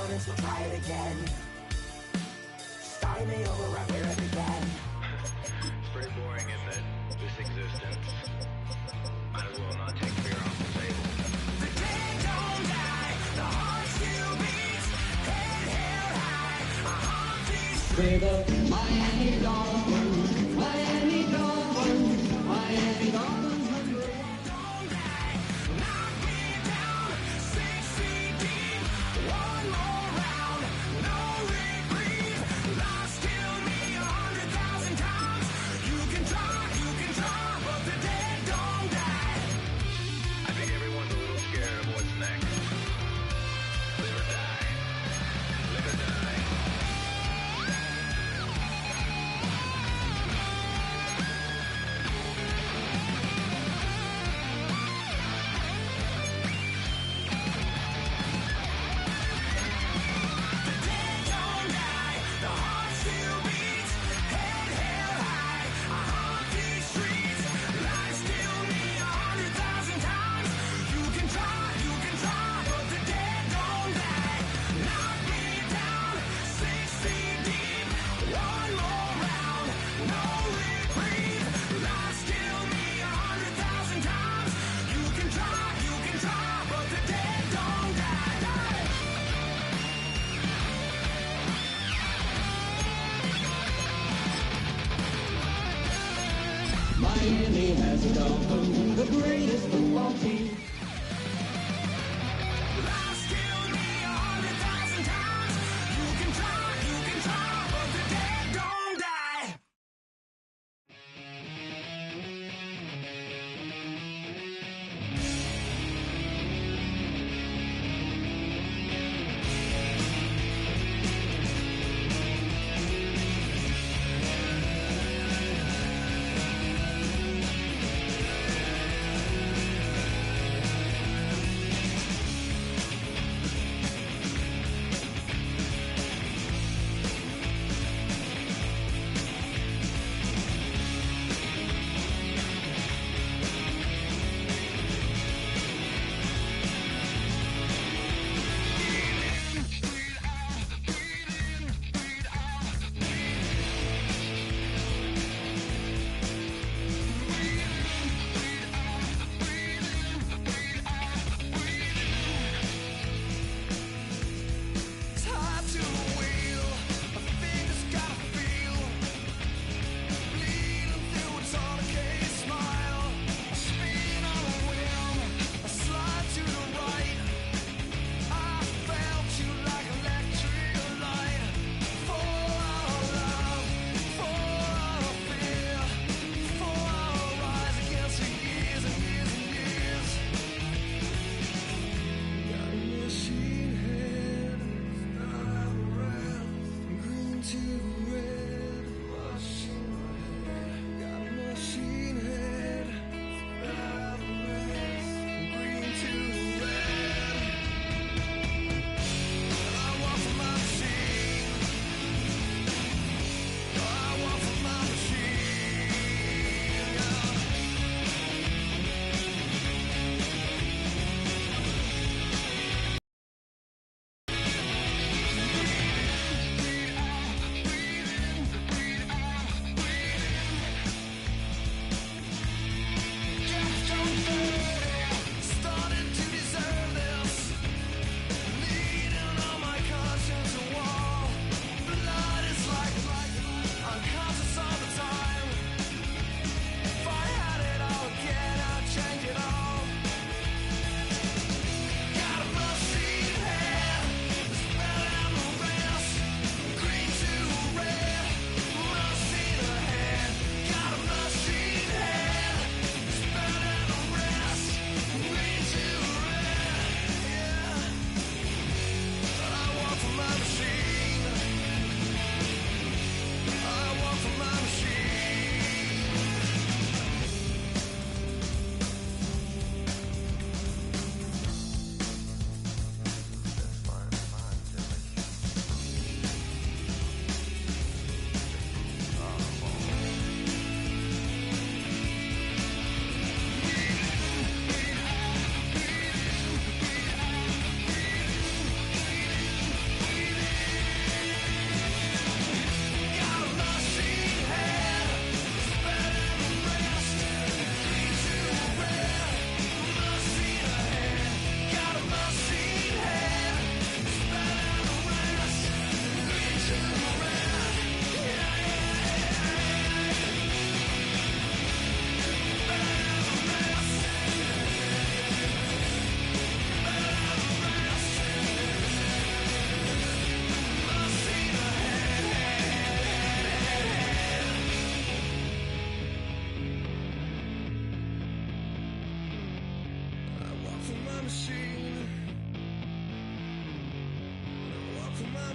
honest, we'll try it again. Starting me over right where it began. It's pretty boring, isn't it? This existence. Might as well not take fear off the table. The dead don't die, the heart still beats. Head held high, our heart beats. We're the Miami Dolphins, Miami Dolphins, Miami Dolphins. Miami has a Dolphin, the greatest football team. Life's killed me 100,000 times. You can try, but the dead don't die.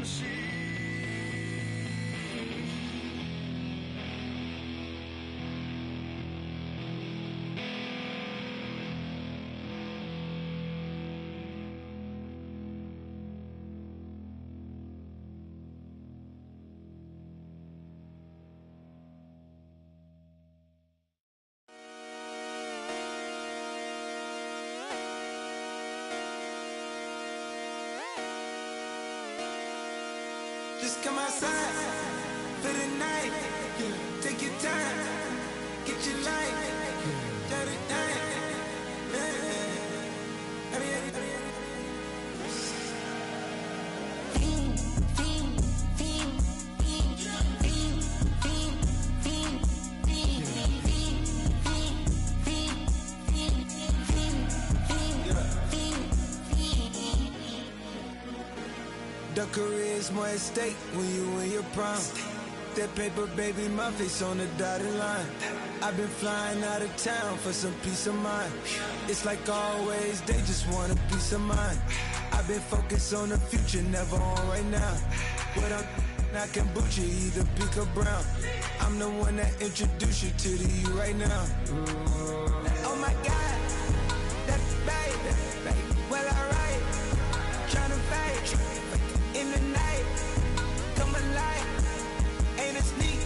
Just come outside for the night. Take your time, get your life. Dirty night. The career's more at stake when you in your prime. That paper, baby, my face on the dotted line. I've been flying out of town for some peace of mind. It's like always, they just want a peace of mind. I've been focused on the future, never on right now. But I can boot you either pink or brown. I'm the one that introduced you to the you right now. Oh my God, that's baby. Well, alright, tryna fight in the night, come alive. Ain't it sneak?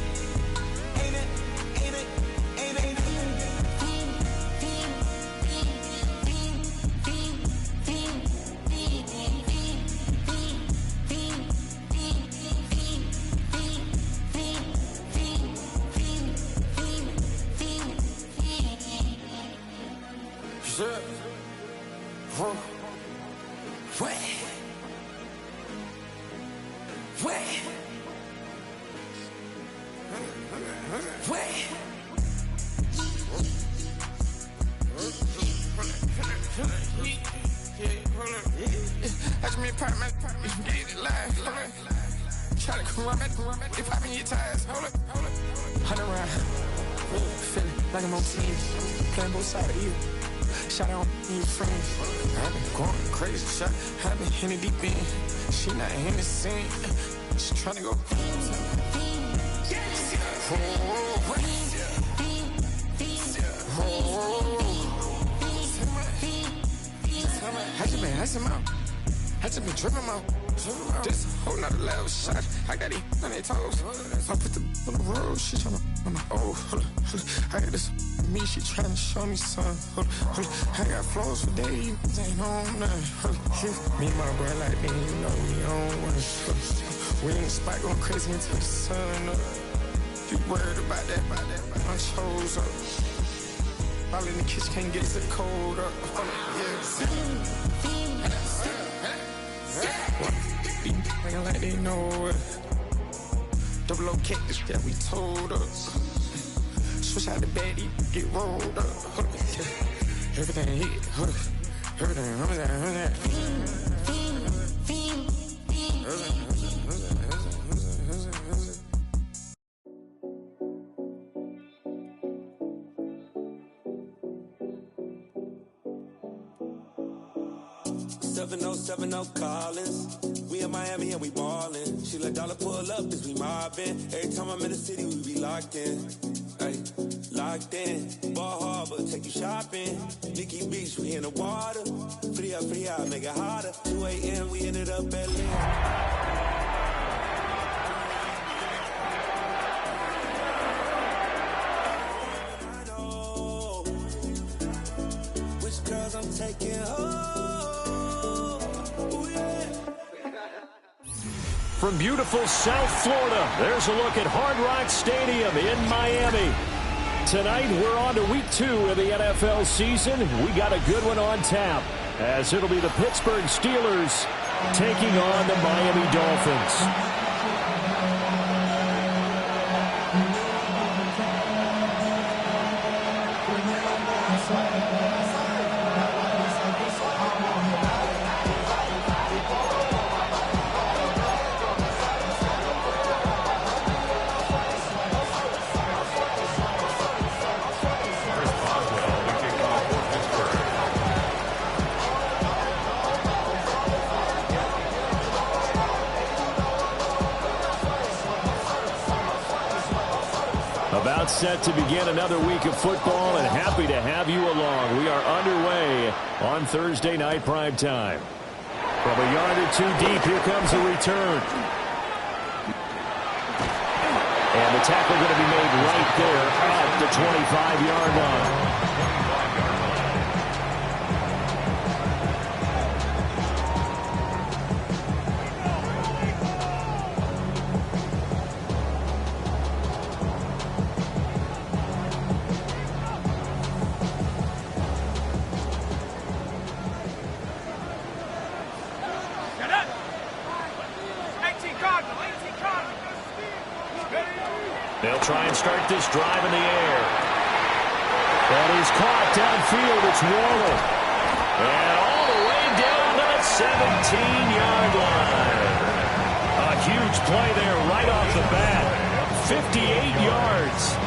Ain't it? Ain't it? Ain't it? Ain't it? Like I'm on team, playing both sides of you. Shout out to your friends. I've been going crazy, shot. I've been in the deep end. She not in the scene. She tryna go. I just been tripping out. This whole nother level shot. I got it on their toes. I put the on the road. She tryna. Oh, hold up. I got this me. She tryna show me something. Hold up. I got flows for days. Ain't on nothing. Me and my bro like me. You know we on one. We in the spot going crazy until the sun up. You worried about that? I chose up. All in the kitchen can't get it cold up. Acting like they know it. Double O cactus that we told us. Switch out the baddie, get rolled up. Everything hit, everything. 7070 Collins. We in Miami and we ballin'. She let dollar pull up as we mobbin'. Every time I'm in the city, we be locked in. Ay, locked in. Ball Harbor, take you shopping. Nikki Beach, we in the water. Free up, make it hotter. 2 a.m., we ended up at Lynn. I'm taking home. Ooh, yeah. From beautiful South Florida, there's a look at Hard Rock Stadium in Miami. Tonight, we're on to week 2 of the NFL season. We got a good one on tap, as it'll be the Pittsburgh Steelers taking on the Miami Dolphins. about set to begin another week of football, and happy to have you along. We are underway on Thursday night prime time. From a yard or two deep, here comes the return. And the tackle going to be made right there at the 25-yard line. They'll try and start this drive in the air. That is caught downfield. It's Waller. And all the way down to the 17-yard line. A huge play there right off the bat. 58 yards.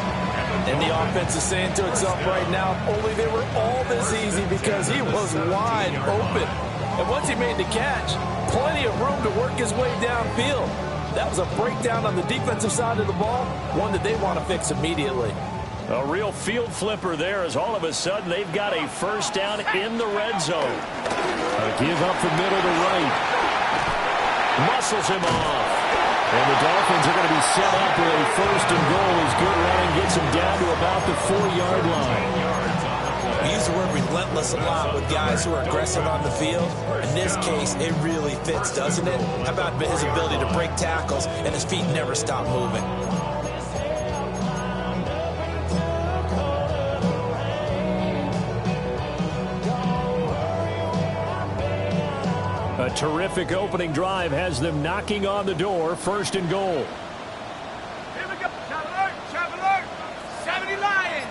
And the offense is saying to itself right now, only they were all this easy because he was wide open. And once he made the catch, plenty of room to work his way downfield. That was a breakdown on the defensive side of the ball, one that they want to fix immediately. A real field flipper there as all of a sudden they've got a first down in the red zone. A give up the middle to right. Muscles him off. And the Dolphins are going to be set up with a first and goal as good running gets him down to about the 4-yard line. We use the word relentless a lot with guys who are aggressive on the field. In this case, it really fits, doesn't it? How about his ability to break tackles and his feet never stop moving? A terrific opening drive has them knocking on the door, first and goal. Here we go. Traveler. 70 Lions.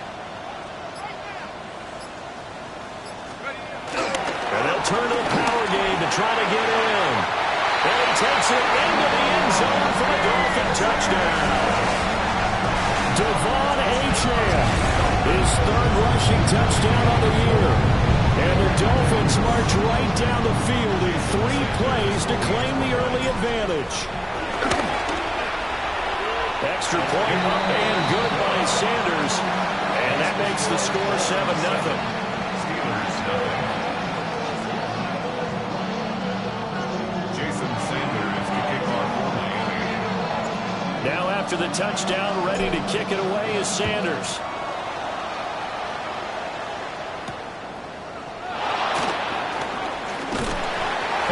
And they'll turn to the power game to try to get in. And he takes it into the end zone for a Dolphin touchdown. Devon Achane, his third rushing touchdown on the year. And the Dolphins march right down the field in 3 plays to claim the early advantage. Extra point up and good by Sanders. And that makes the score 7-0. Now after the touchdown, ready to kick it away is Sanders.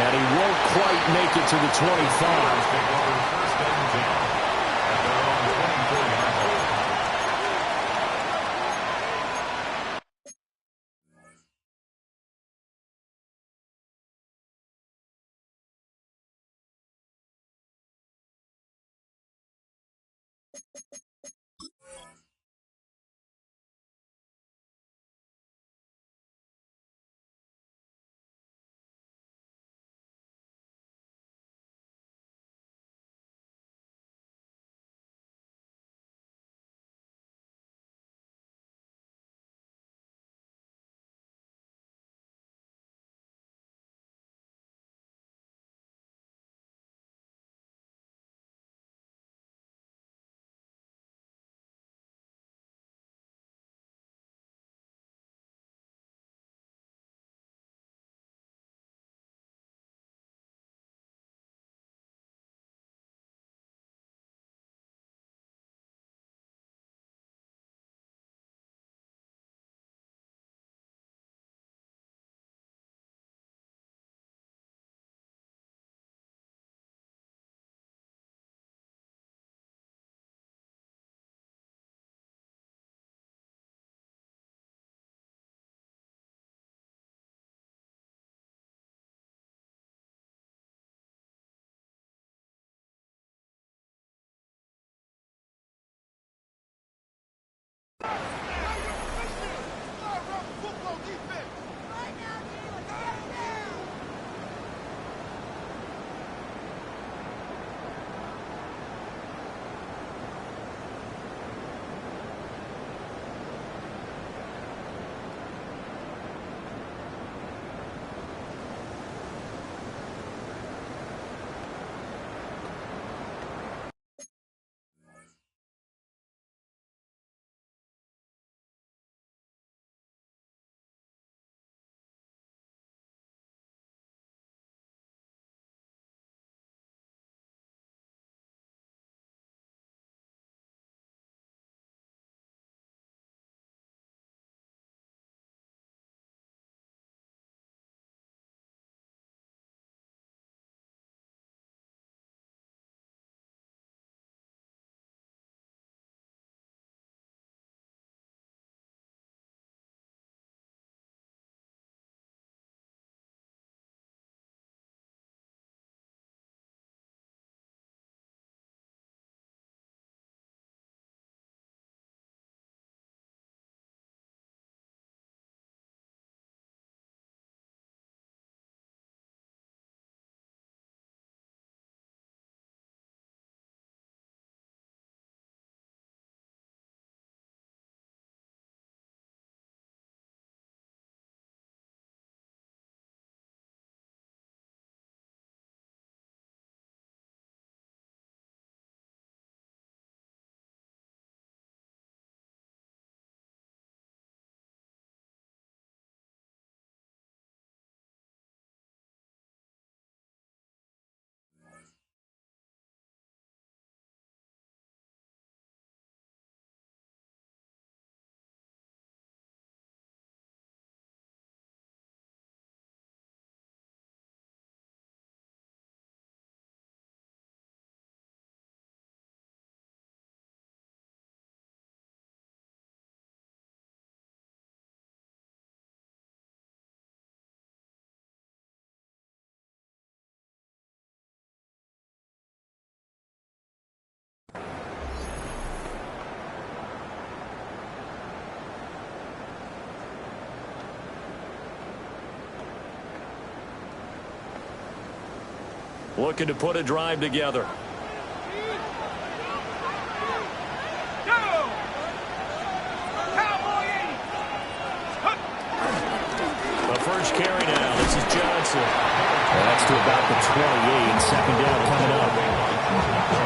And he won't quite make it to the 25. looking to put a drive together. The first carry now. This is Johnson. That's to about the 28. Second down coming up.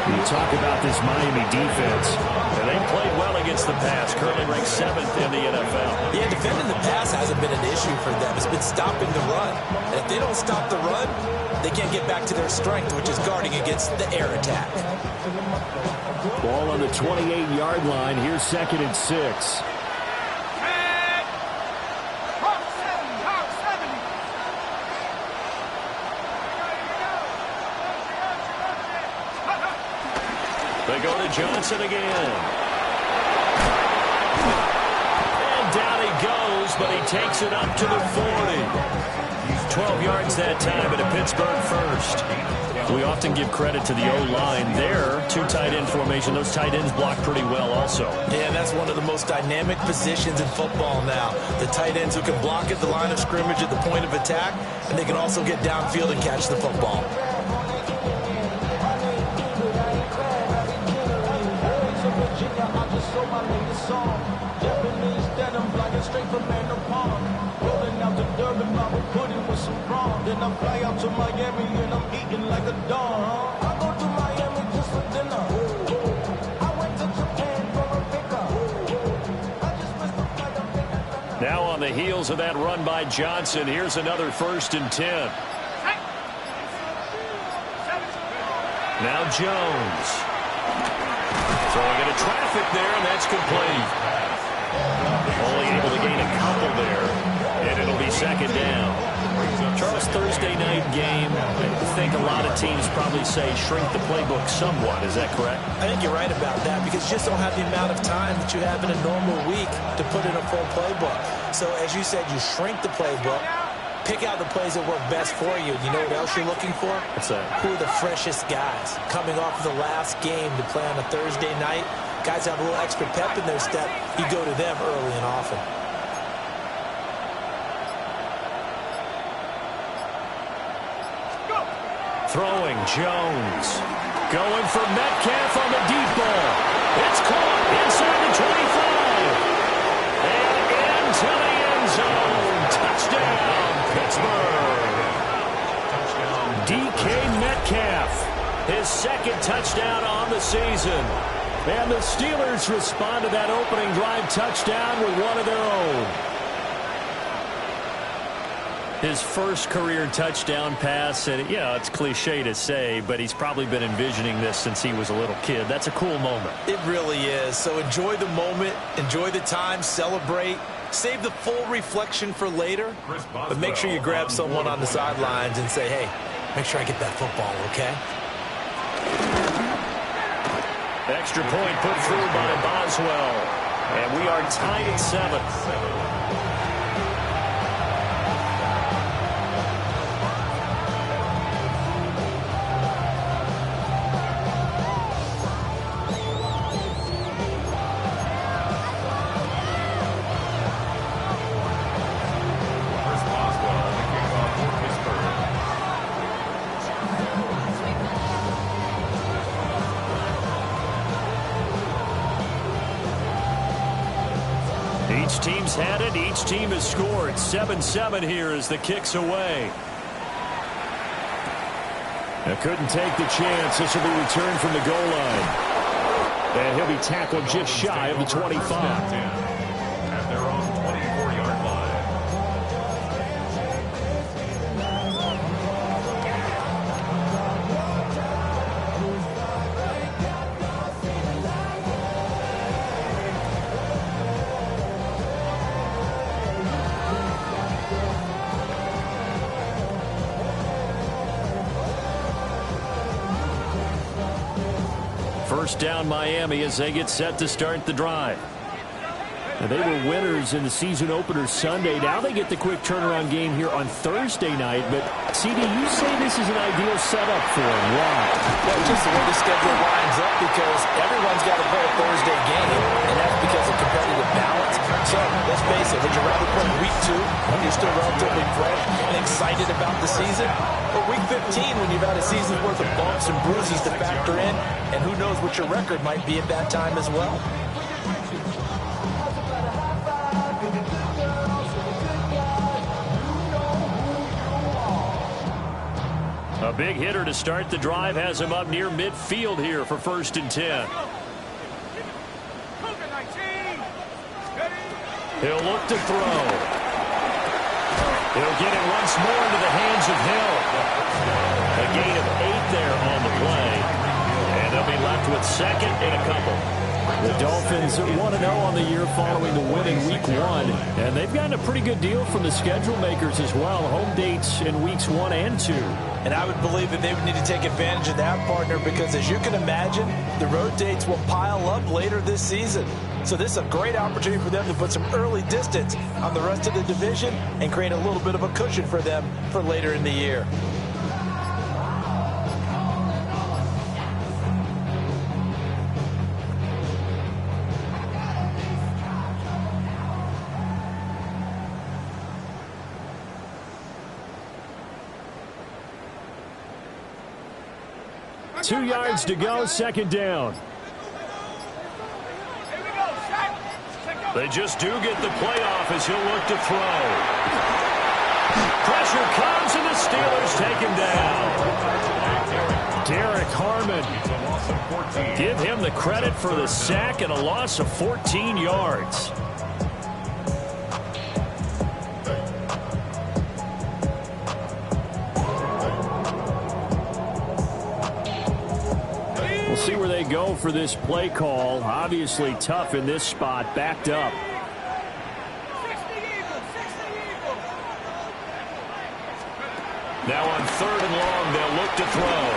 You talk about this Miami defense. And they played well against the pass. Currently ranked 7th in the NFL. Yeah, defending the pass hasn't been an issue for them. It's been stopping the run. And if they don't stop the run, they can't get back to their strength, which is guarding against the air attack. Ball on the 28-yard line. Here's 2nd and 6. They go to Johnson again. And down he goes, but he takes it up to the 40. 12 yards that time, and a Pittsburgh first. We often give credit to the O-line there. 2 tight end formation. Those tight ends block pretty well also. Yeah, and that's one of the most dynamic positions in football now. The tight ends who can block at the line of scrimmage at the point of attack, and they can also get downfield and catch the football. Virginia, I just sold my latest song. Japanese denim, flying straight from Manapon. Rolling out to Durban, Mama pudding with some prawn. Then I fly out to Miami and I'm eating like a dawn. I go to Miami just for dinner. I went to Japan for a pickup. I just missed the flight. Now on the heels of that run by Johnson, here's another 1st and 10. Now Jones. Throwing into traffic there, and that's complete. Only able to gain a couple there, and it'll be 2nd down. Charles, Thursday night game, I think a lot of teams probably say shrink the playbook somewhat. Is that correct? I think you're right about that because you just don't have the amount of time that you have in a normal week to put in a full playbook. So as you said, you shrink the playbook. Pick out the plays that work best for you. You know what else you're looking for? What's that? Who are the freshest guys coming off of the last game to play on a Thursday night? Guys have a little extra pep in their step. You go to them early and often. Throwing Jones. Going for Metcalf on the deep ball. It's caught inside the 25. And into the end zone. Touchdown, Pittsburgh. DK Metcalf, his 2nd touchdown on the season. And the Steelers respond to that opening drive touchdown with one of their own. His first career touchdown pass, and it's cliche to say, but he's probably been envisioning this since he was a little kid. That's a cool moment. It really is. So enjoy the moment, enjoy the time, celebrate. Save the full reflection for later, but make sure you grab someone on the sidelines and say, hey, make sure I get that football, okay? Extra point put through by Boswell, and we are tied at 7. Each team's had it. Each team has scored. 7-7 here as the kick's away. Now couldn't take the chance. This will be returned from the goal line. And he'll be tackled just shy of the 25. At their own 24-yard line. First down Miami as they get set to start the drive. And they were winners in the season opener Sunday. Now they get the quick turnaround game here on Thursday night. But, CD, you say this is an ideal setup for them. Why? Well, just the way the schedule lines up because everyone's got to play a Thursday game, and that's because of competitive balance. So, let's face it, would you rather play week 2 when you're still relatively fresh and excited about the season? Or week 15 when you've had a season's worth of bumps and bruises to factor in, and who knows what your record might be at that time as well? A big hitter to start the drive has him up near midfield here for 1st and 10. He'll look to throw. He'll get it once more into the hands of Hill. A gain of 8 there on the play. And they'll be left with 2nd and a couple. The Dolphins 1-0 on the year following the win in Week 1. And they've gotten a pretty good deal from the schedule makers as well. Home dates in Weeks 1 and 2. And I would believe that they would need to take advantage of that, partner, because as you can imagine, the road dates will pile up later this season. So this is a great opportunity for them to put some early distance on the rest of the division and create a little bit of a cushion for them for later in the year. Two yards to go, 2nd down. They just do get the play off as he'll look to throw. Pressure comes and the Steelers take him down. Derek Harmon. Give him the credit for the sack and a loss of 14 yards. See where they go for this play call. Obviously tough in this spot, backed up. Now on 3rd and long, they'll look to throw.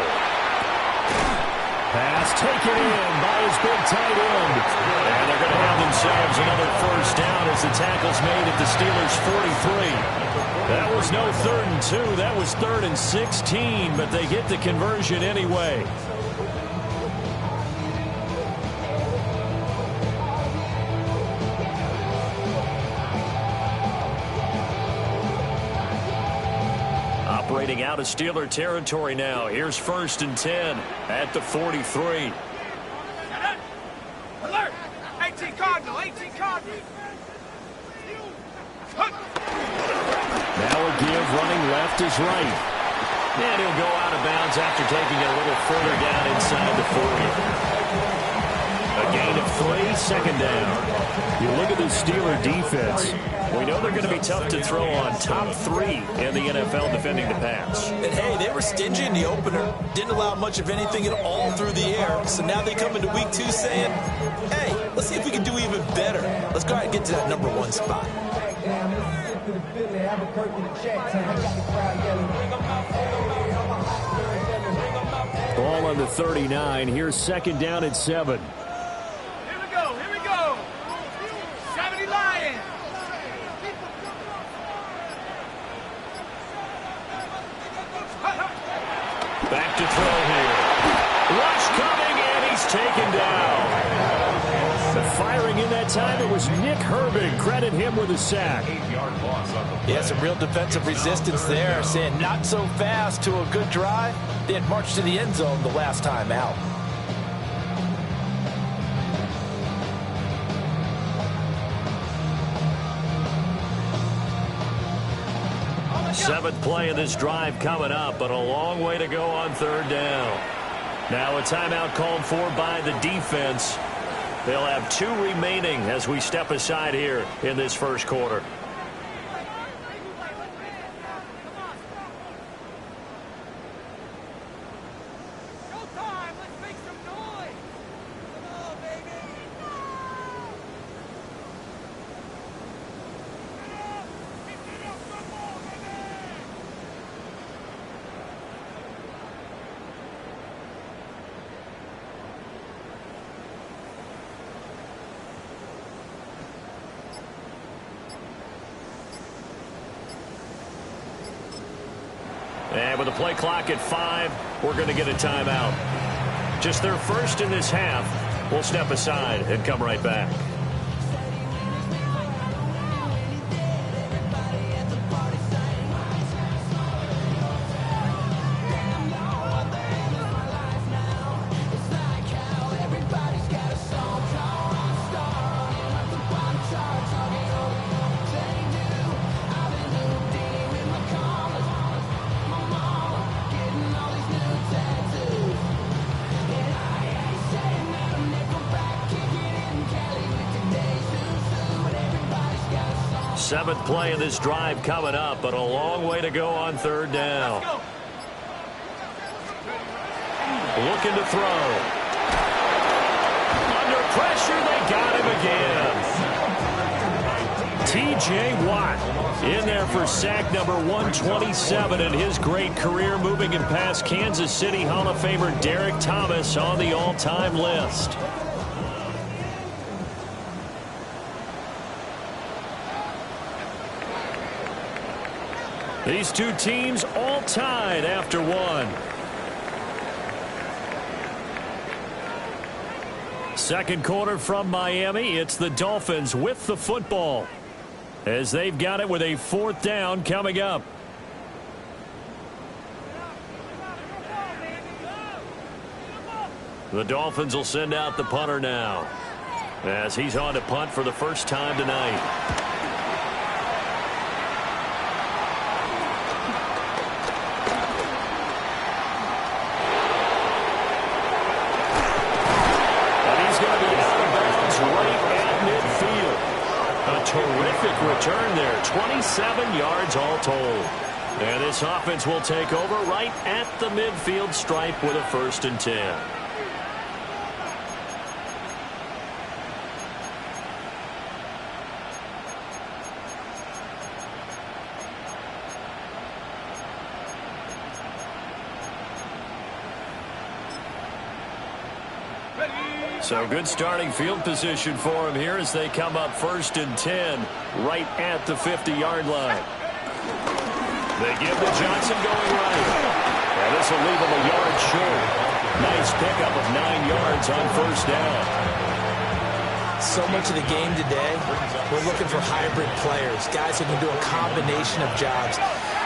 Pass taken in by his big tight end. And they're going to have themselves another 1st down as the tackle's made at the Steelers' 43. That was no 3rd and 2. That was 3rd and 16, but they get the conversion anyway. Operating out of Steeler territory now. Here's 1st and 10 at the 43. Alert! 18 Cardinal, 18 Cardinal. Now a give, running left is right. And he'll go out of bounds after taking it a little further down inside the 40. A gain of 3, 2nd down. You look at the Steeler defense. We know they're going to be tough to throw on. Top 3 in the NFL defending the pass. And hey, they were stingy in the opener. Didn't allow much of anything at all through the air. So now they come into week 2 saying, hey, let's see if we can do even better. Let's go ahead and get to that number 1 spot. Ball on the 39. Here's 2nd down at 7. Here we go, here we go. 70 Lions. Back to throw here. Rush coming, and he's taken down. The firing in that time, it was Nick Herbig. Credit him with a sack. Yeah, some real defensive resistance there, saying not so fast to a good drive. They had marched to the end zone the last time out. Seventh play of this drive coming up, but a long way to go on 3rd down. Now a timeout called for by the defense. They'll have 2 remaining as we step aside here in this 1st quarter. And with the play clock at 5, we're going to get a timeout. Just their first in this half. We'll step aside and come right back. 7th play of this drive coming up, but a long way to go on 3rd down. Looking to throw. Under pressure, they got him again. T.J. Watt in there for sack number 127 in his great career, moving him past Kansas City Hall of Famer Derek Thomas on the all-time list. These two teams all tied after one. Second quarter from Miami. It's the Dolphins with the football, as they've got it with a 4th down coming up. The Dolphins will send out the punter now, as he's on to punt for the first time tonight. Terrific return there, 27 yards all told. And this offense will take over right at the midfield stripe with a 1st and 10. So good starting field position for him here as they come up 1st and 10 right at the 50-yard line. They give to Johnson going right. And this will leave him a yard short. Nice pickup of 9 yards on 1st down. So much of the game today, we're looking for hybrid players, guys who can do a combination of jobs.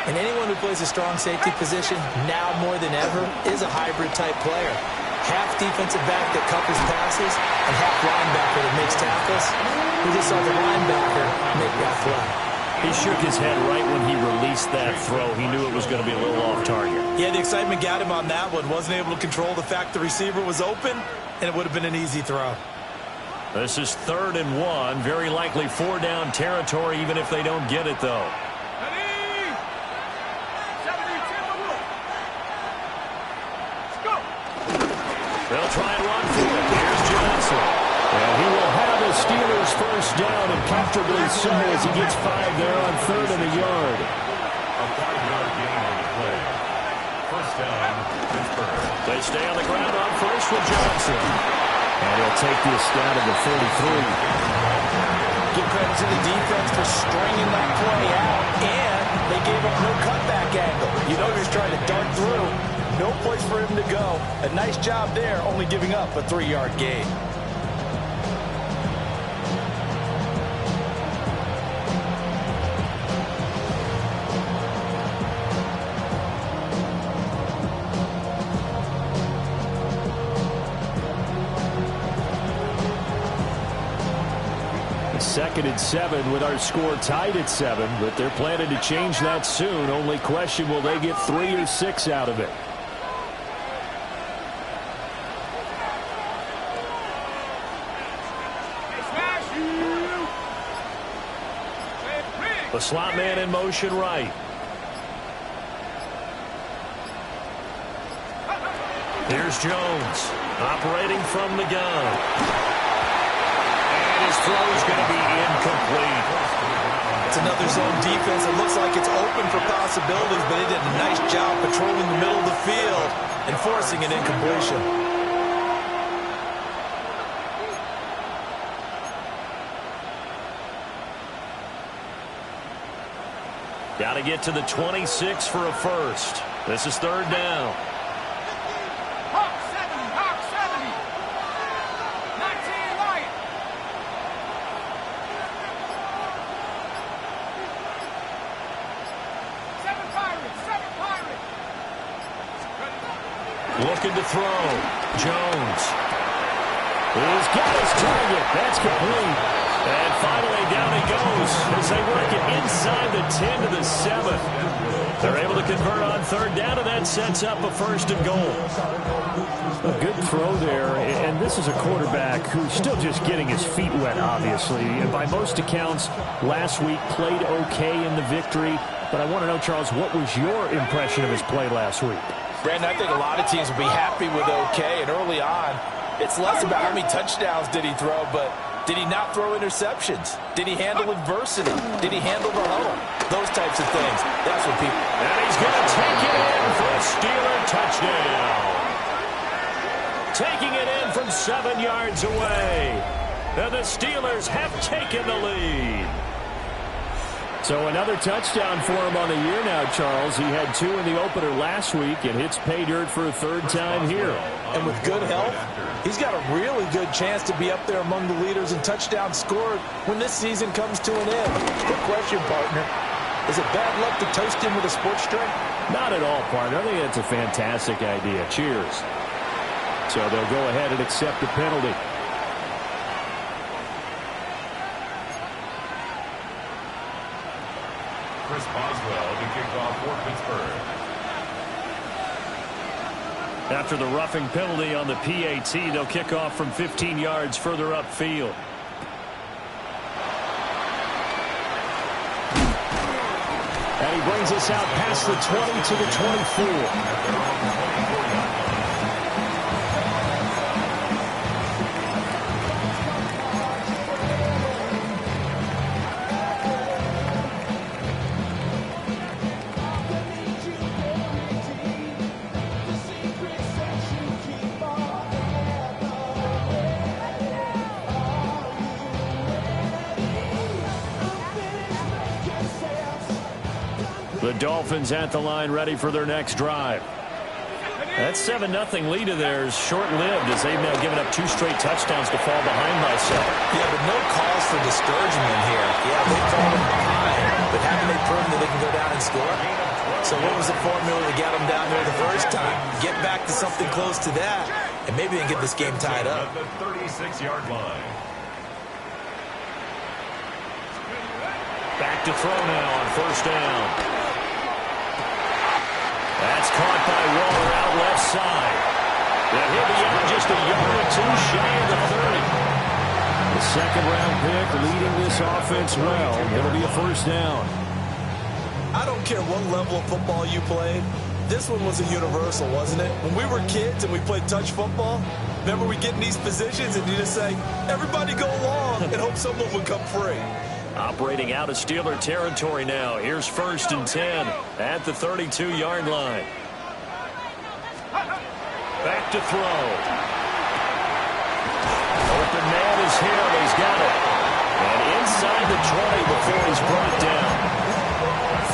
And anyone who plays a strong safety position, now more than ever, is a hybrid-type player. Half defensive back that covers passes and half linebacker that makes tackles. We just saw the linebacker make that play. He shook his head right when he released that throw. He knew it was going to be a little off target. Yeah, the excitement got him on that one. Wasn't able to control the fact the receiver was open, and it would have been an easy throw. This is 3rd and 1. Very likely 4-down territory, even if they don't get it, though. They'll try and run for it. Here's Johnson. And he will have the Steelers 1st down, and comfortably so, as he gets 5 there on 3rd and a yard. A 5-yard gain on the play. 1st down, Pittsburgh. They stay on the ground on 1st with Johnson. And he'll take this down to the 33. Give credit to the defense for stringing that play out, and they gave up no cutback angle. You know he was trying to dart through. No place for him to go. A nice job there, only giving up a 3-yard gain. Second and 7 with our score tied at 7, but they're planning to change that soon. Only question, will they get 3 or 6 out of it? The slot man in motion right. Here's Jones operating from the gun. And his throw is going to be incomplete. It's another zone defense. It looks like it's open for possibilities, but they did a nice job patrolling the middle of the field and forcing an incompletion. Got to get to the 26 for a 1st. This is 3rd down. Hawk 70, Hawk 70. 19 Lion. Seven Pirates. Looking to throw. Jones. He's got his target. That's complete. And finally down he goes as they work it inside the 10 to the 7. They're able to convert on 3rd down, and that sets up a 1st and goal. A good throw there, and this this is a quarterback who's still just getting his feet wet, obviously. And by most accounts, last week played okay in the victory. But I want to know, Charles, what was your impression of his play last week? Brandon, I think a lot of teams will be happy with okay. And early on, it's less about how many touchdowns did he throw, but did he not throw interceptions? Did he handle adversity? Did he handle the huddle? Those types of things. That's what people... And he's going to take it in for a Steeler touchdown. Taking it in from 7 yards away. And the Steelers have taken the lead. So another touchdown for him on the year now, Charles. He had 2 in the opener last week and hits pay dirt for a 3rd time here. And with good health, he's got a really good chance to be up there among the leaders in touchdowns scored when this season comes to an end. Good question, partner. Is it bad luck to toast him with a sports drink? Not at all, partner. I think that's a fantastic idea. Cheers. So they'll go ahead and accept the penalty. Chris Boswell to kick off for Pittsburgh. After the roughing penalty on the PAT, they'll kick off from 15 yards further upfield. And he brings us out past the 20 to the 24. The Dolphins at the line ready for their next drive. That 7-0 lead of theirs short-lived as they've now given up 2 straight touchdowns to fall behind by 7. Yeah, but no cause for discouragement here. Yeah, they've fallen behind, but haven't they proven that they can go down and score? So what was the formula to get them down there the first time? Get back to something close to that, and maybe they can get this game tied up. At the 36-yard line. Back to throw now on 1st down. That's caught by Waller out left side. And he'll be out just a yard or 2 shy of the 30. The 2nd-round pick leading this offense well. It'll be a 1st down. I don't care what level of football you played. This one was a universal, wasn't it? When we were kids and we played touch football, remember we get in these positions and you just say, everybody go along and hope someone would come free. Operating out of Steeler territory now. Here's 1st and 10 at the 32-yard line. Back to throw. Open man is here. He's got it. And inside the 20 before he's brought down.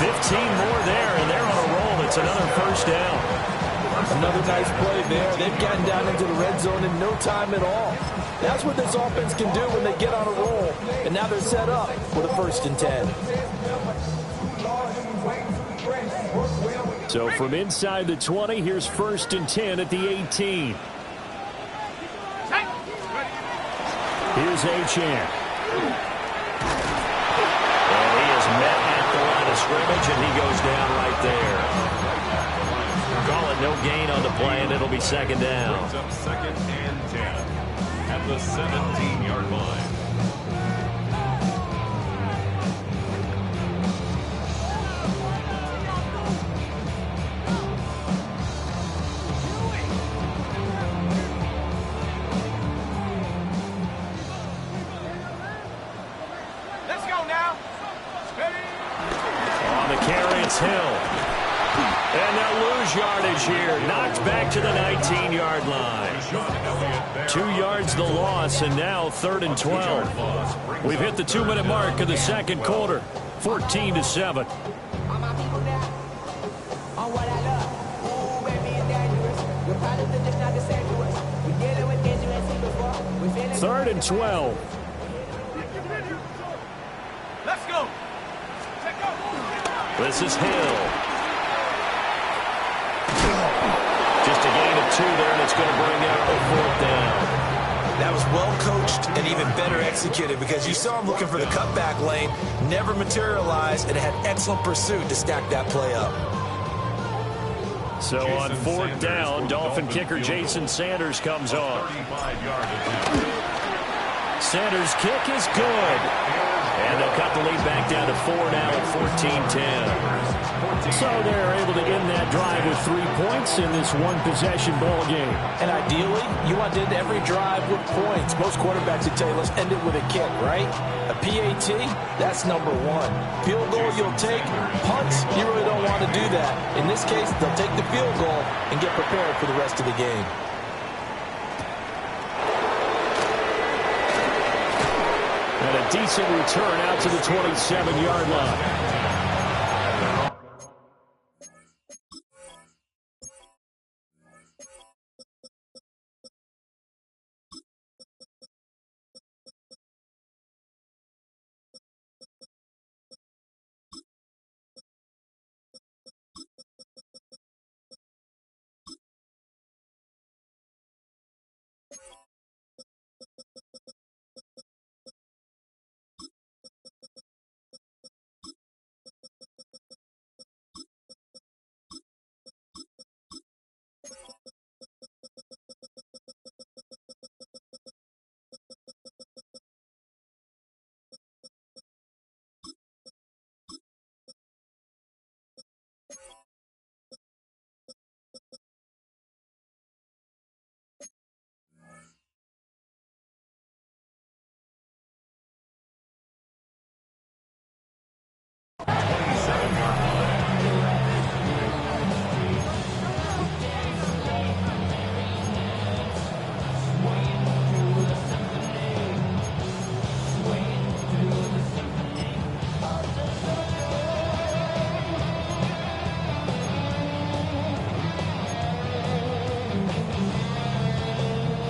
15 more there, and they're on a roll. It's another 1st down. Another nice play there. They've gotten down into the red zone in no time at all. That's what this offense can do when they get on a roll. And now they're set up with a 1st and 10. So from inside the 20, here's 1st and 10 at the 18. Here's Achane. And he is met at the line of scrimmage, and he goes down right there. Call it no gain on the play, and it'll be 2nd down. Brings up 2nd and 10 at the 17-yard line. Let's go now. On the carry, it's Hill. And they'll lose yardage here. Knocked back to the 19-yard line. 2 yards the loss, and now 3rd and 12. We've hit the 2-minute mark of the 2nd quarter. 14-7. Third and 12. Let's go. This is Hill. Just a gain of 2 there, and it's going to bring out a 4th down. That was well coached and even better executed because you saw him looking for the cutback lane, never materialized, and had excellent pursuit to stack that play up. So on fourth down, Dolphin kicker Jason Sanders comes on. Sanders' kick is good. And they'll cut the lead back down to 4 now at 14-10. So they're able to end that drive with 3 points in this one-possession ball game. And ideally, you want to end every drive with points. Most quarterbacks would tell you, let's end it with a kick, right? A PAT, that's number one. Field goal you'll take. Punts, you really don't want to do that. In this case, they'll take the field goal and get prepared for the rest of the game. And a decent return out to the 27-yard line.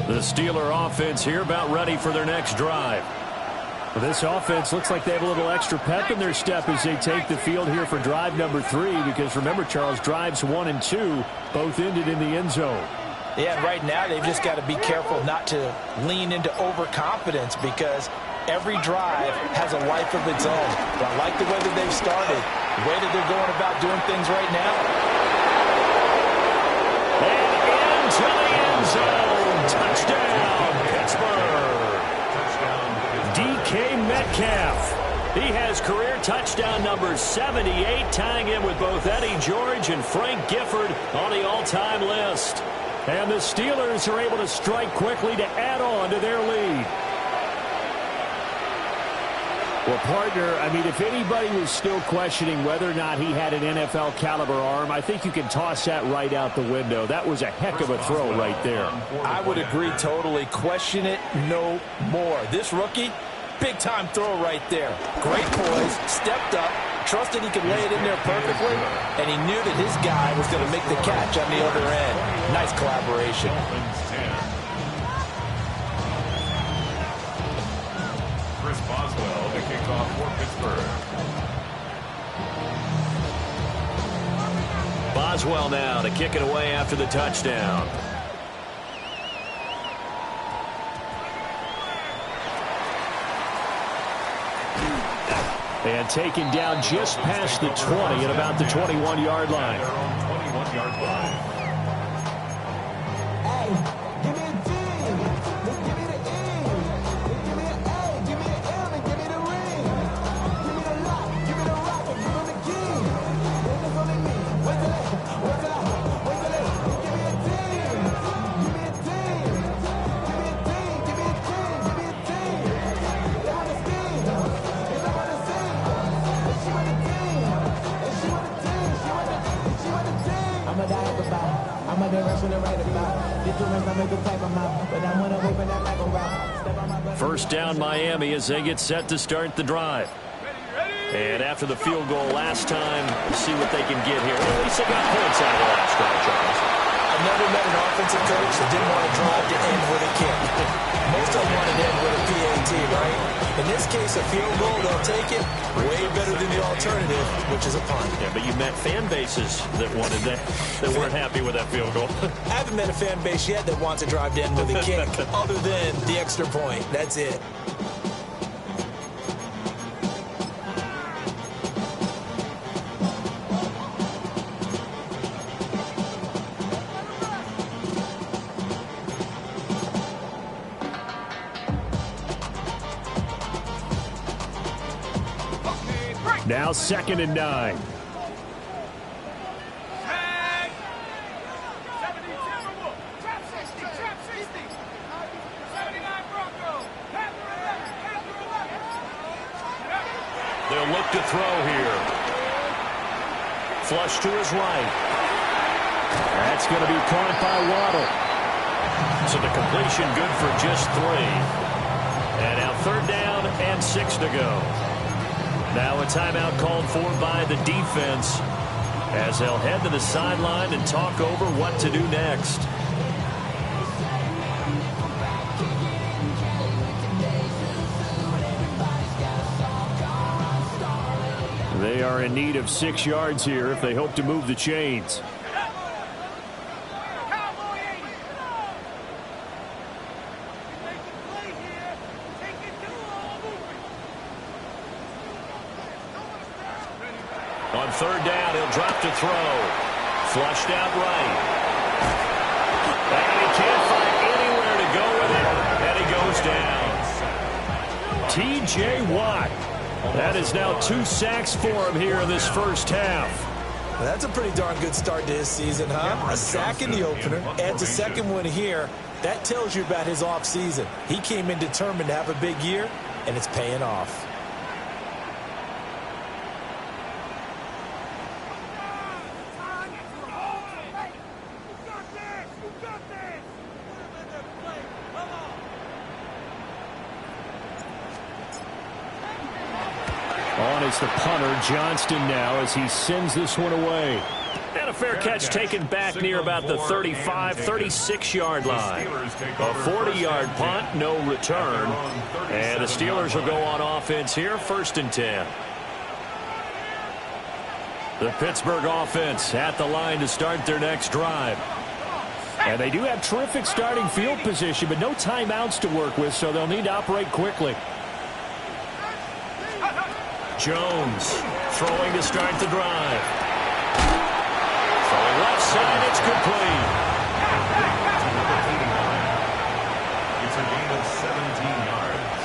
The Steeler offense here about ready for their next drive. Well, this offense looks like they have a little extra pep in their step as they take the field here for drive number 3, because remember, Charles, drives 1 and 2 both ended in the end zone. Yeah, right now they've just got to be careful not to lean into overconfidence, because every drive has a life of its own. But I like the way that they've started, the way that they're going about doing things right now. And into the end zone. Touchdown, Pittsburgh. DK Metcalf. He has career touchdown number 78, tying him with both Eddie George and Frank Gifford on the all-time list. And the Steelers are able to strike quickly to add on to their lead. Well, partner, I mean, if anybody was still questioning whether or not he had an NFL caliber arm, I think you can toss that right out the window. That was a heck of a throw right there. I would agree totally. Question it no more. This rookie, big-time throw right there. Great poise, stepped up, trusted he could lay it in there perfectly, and he knew that his guy was going to make the catch on the other end. Nice collaboration. Chris Boswell to kick off for Pittsburgh. Boswell now to kick it away after the touchdown. And taken down just past the 20 at about the 21-yard line. 21-yard line. First down Miami as they get set to start the drive. And after the field goal last time, we'll see what they can get here. Well, at least they got points out of the last drive, Charles. I've never met an offensive coach that didn't want to drive to end with a kick. Most of them want to end with a PAT, right? In this case, a field goal, they'll take it. Way better than the alternative, which is a punt. Yeah, but you met fan bases that wanted that weren't happy with that field goal. I haven't met a fan base yet that wants to drive to end with a kick, other than the extra point. That's it. Now 2nd and 9. They'll look to throw here. Flush to his right. That's going to be caught by Waddle. So the completion good for just 3. And now 3rd down and 6 to go. Now a timeout called for by the defense as they'll head to the sideline and talk over what to do next. They are in need of 6 yards here if they hope to move the chains. On 3rd down, he'll drop to throw. Flushed out right. And he can't find anywhere to go with it. And he goes down. T.J. Watt. That is now 2 sacks for him here in this first half. That's a pretty darn good start to his season, huh? A sack in the opener, adds a 2nd one here. That tells you about his offseason. He came in determined to have a big year, and it's paying off. On is the punter, Johnston, now as he sends this one away. And a fair catch taken back near about the 35, 36-yard line. A 40-yard punt, no return. And the Steelers will go on offense here, 1st and 10. The Pittsburgh offense at the line to start their next drive. And they do have terrific starting field position, but no timeouts to work with, so they'll need to operate quickly. Jones throwing to start the drive. From the left side, it's complete. It's a gain of 17 yards.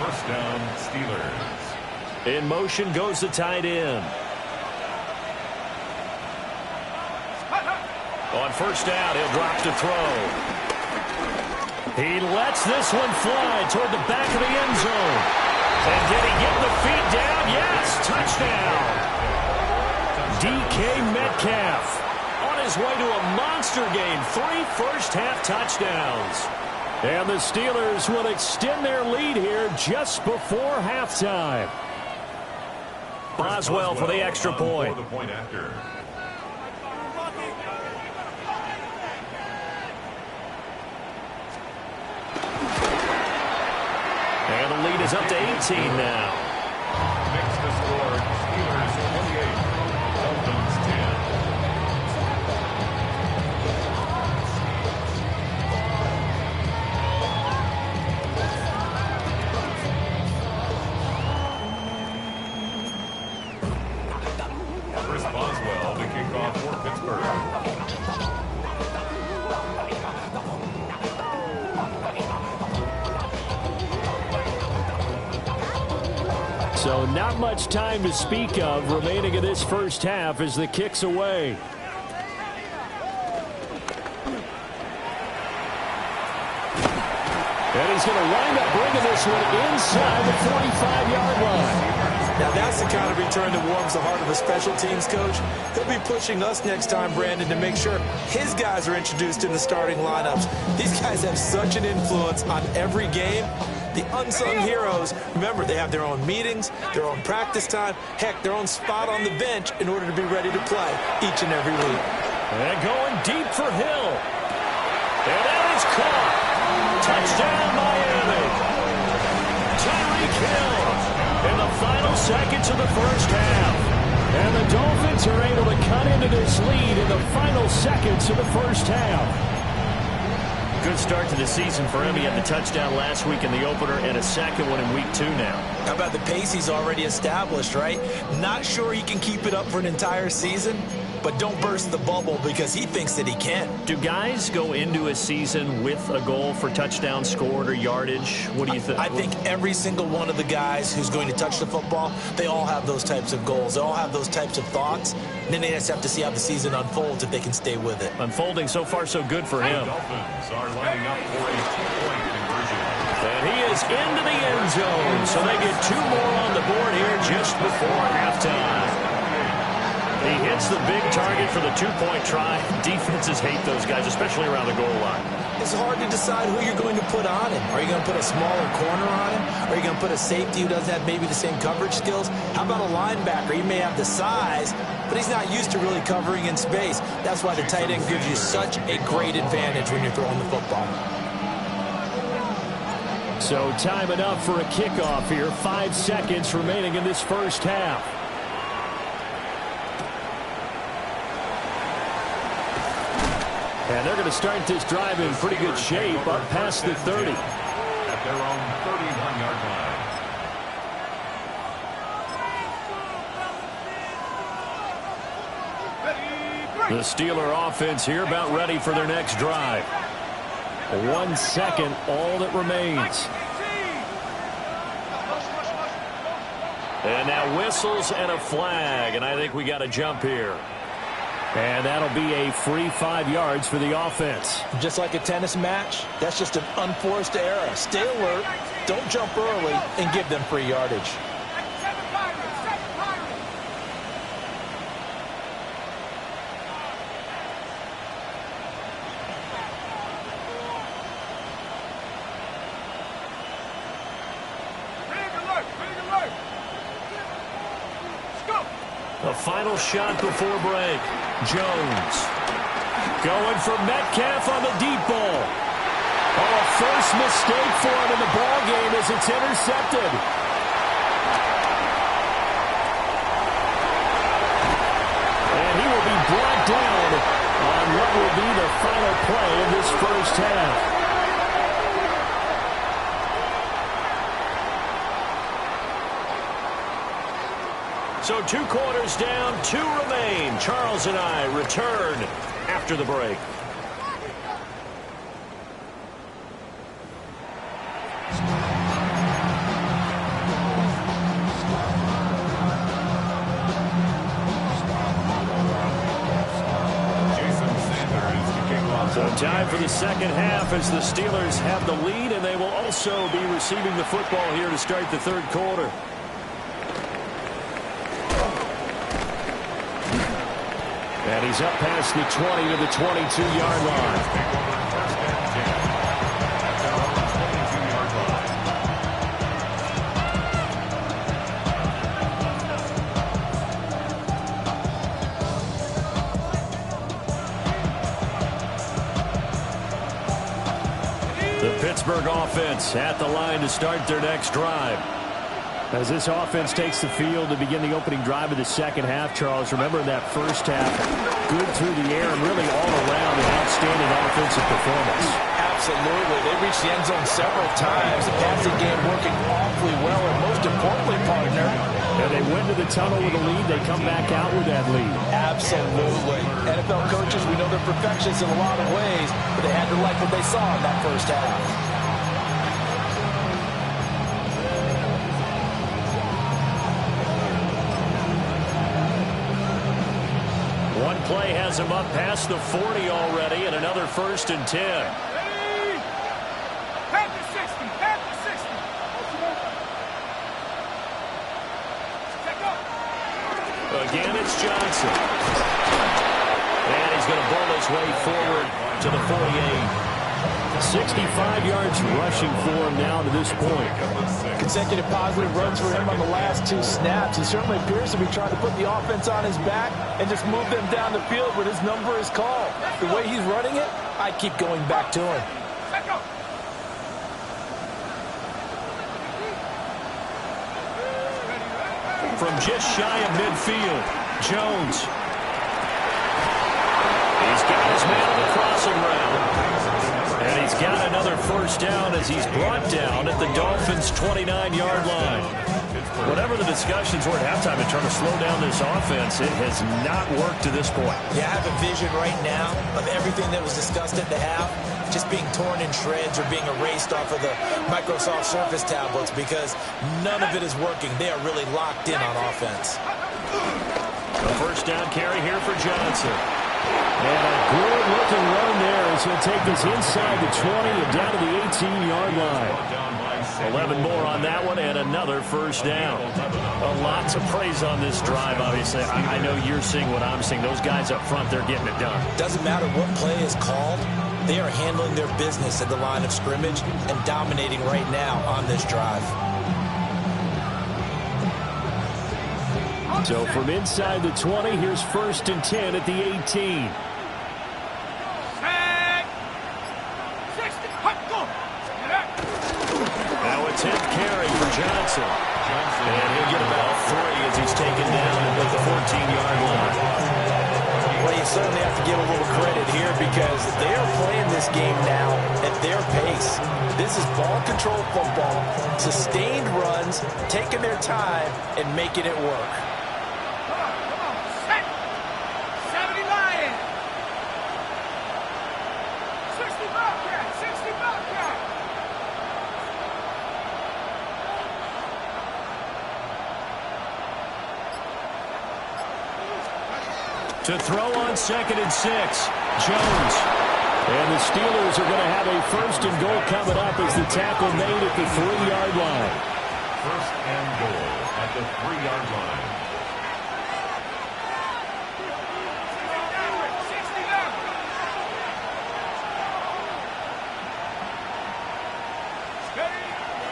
1st down, Steelers. In motion goes the tight end. On 1st down, he'll drop to throw. He lets this one fly toward the back of the end zone. And did he get the feet down? Yes, touchdown. DK Metcalf on his way to a monster game. 3 first-half touchdowns. And the Steelers will extend their lead here just before halftime. Boswell for the extra point. For the point after. And the lead is up to 18 now. Makes the score Steelers 28, Dolphins 10. Chris Boswell, the kickoff for Pittsburgh. So not much time to speak of remaining in this first half as the kick's away. And he's going to wind up bringing this one inside the 45-yard line. Now that's the kind of return that warms the heart of a special teams coach. He'll be pushing us next time, Brandon, to make sure his guys are introduced in the starting lineups. These guys have such an influence on every game. The unsung heroes, remember, they have their own meetings, their own practice time, heck, their own spot on the bench in order to be ready to play each and every week. And going deep for Hill. And that is caught. Touchdown, Miami. Tyreek Hill in the final seconds of the first half. And the Dolphins are able to cut into this lead in the final seconds of the first half. Good start to the season for him. He had the touchdown last week in the opener and a second one in week 2 now. How about the pace he's already established, right? Not sure he can keep it up for an entire season, but don't burst the bubble because he thinks that he can. Do guys go into a season with a goal for touchdown scored or yardage? What do you think? I think every single one of the guys who's going to touch the football, they all have those types of goals. They all have those types of thoughts. And then they just have to see how the season unfolds if they can stay with it. Unfolding so far so good for him. Dolphins are lining up for a two-point conversion. And he is into the end zone, so they get 2 more on the board here just before halftime. He hits the big target for the 2-point try. Defenses hate those guys, especially around the goal line. It's hard to decide who you're going to put on him. Are you going to put a smaller corner on him? Are you going to put a safety who doesn't have maybe the same coverage skills? How about a linebacker? He may have the size, but he's not used to really covering in space. That's why the tight end gives you such a great advantage when you're throwing the football. So time enough for a kickoff here. 5 seconds remaining in this first half. And they're going to start this drive in pretty good shape up past the 30. At their own 31-yard line. The Steeler offense here about ready for their next drive. 1 second, all that remains. And now whistles and a flag, and I think we got a jump here. And that'll be a free 5 yards for the offense. Just like a tennis match, that's just an unforced error. Stay alert, don't jump early, and give them free yardage. The final shot before break. Jones going for Metcalf on the deep ball. Oh, a first mistake for him in the ball game as it's intercepted. And he will be brought down on what will be the final play of this first half. So 2 quarters down, 2 remain. Charles and I return after the break. So time for the second half as the Steelers have the lead, and they will also be receiving the football here to start the third quarter. And he's up past the 20 to the 22-yard line. The Pittsburgh offense at the line to start their next drive. As this offense takes the field to begin the opening drive of the second half, Charles, remember that first half, good through the air and really all around an outstanding offensive performance. Absolutely. They reached the end zone several times. The passing game working awfully well, and most importantly, partner, and they went to the tunnel with a lead. They come back out with that lead. Absolutely. NFL coaches, we know they're perfectionists in a lot of ways, but they had to like what they saw in that first half. One play has him up past the 40 already, and another 1st and 10. Again, it's Johnson. And he's going to bowl his way forward to the 48. 65 yards rushing for him now to this point. Consecutive positive runs for him on the last 2 snaps. He certainly appears to be trying to put the offense on his back and just move them down the field when his number is called. The way he's running it, I keep going back to him. From just shy of midfield, Jones. He's got his man on the crossing route. And he's got another first down as he's brought down at the Dolphins' 29-yard line. Whatever the discussions were at halftime in trying to slow down this offense, it has not worked to this point. Yeah, I have a vision right now of everything that was discussed at the half just being torn in shreds or being erased off of the Microsoft Surface tablets because none of it is working. They are really locked in on offense. A first down carry here for Johnson. And a good-looking run there as he'll take this inside the 20 and down to the 18-yard line. 11 more on that one and another first down. Lots of praise on this drive, obviously. I know you're seeing what I'm seeing. Those guys up front, they're getting it done. Doesn't matter what play is called. They are handling their business at the line of scrimmage and dominating right now on this drive. So from inside the 20, here's 1st and 10 at the 18. Now a 10th carry for Johnson. And he'll get about 3 as he's taken down at the 14-yard line. Well, you certainly have to give a little credit here because they are playing this game now at their pace. This is ball control football, sustained runs, taking their time, and making it work. To throw on 2nd and 6, Jones. And the Steelers are going to have a 1st and goal coming up as the tackle made at the 3-yard line. 1st and goal at the 3-yard line.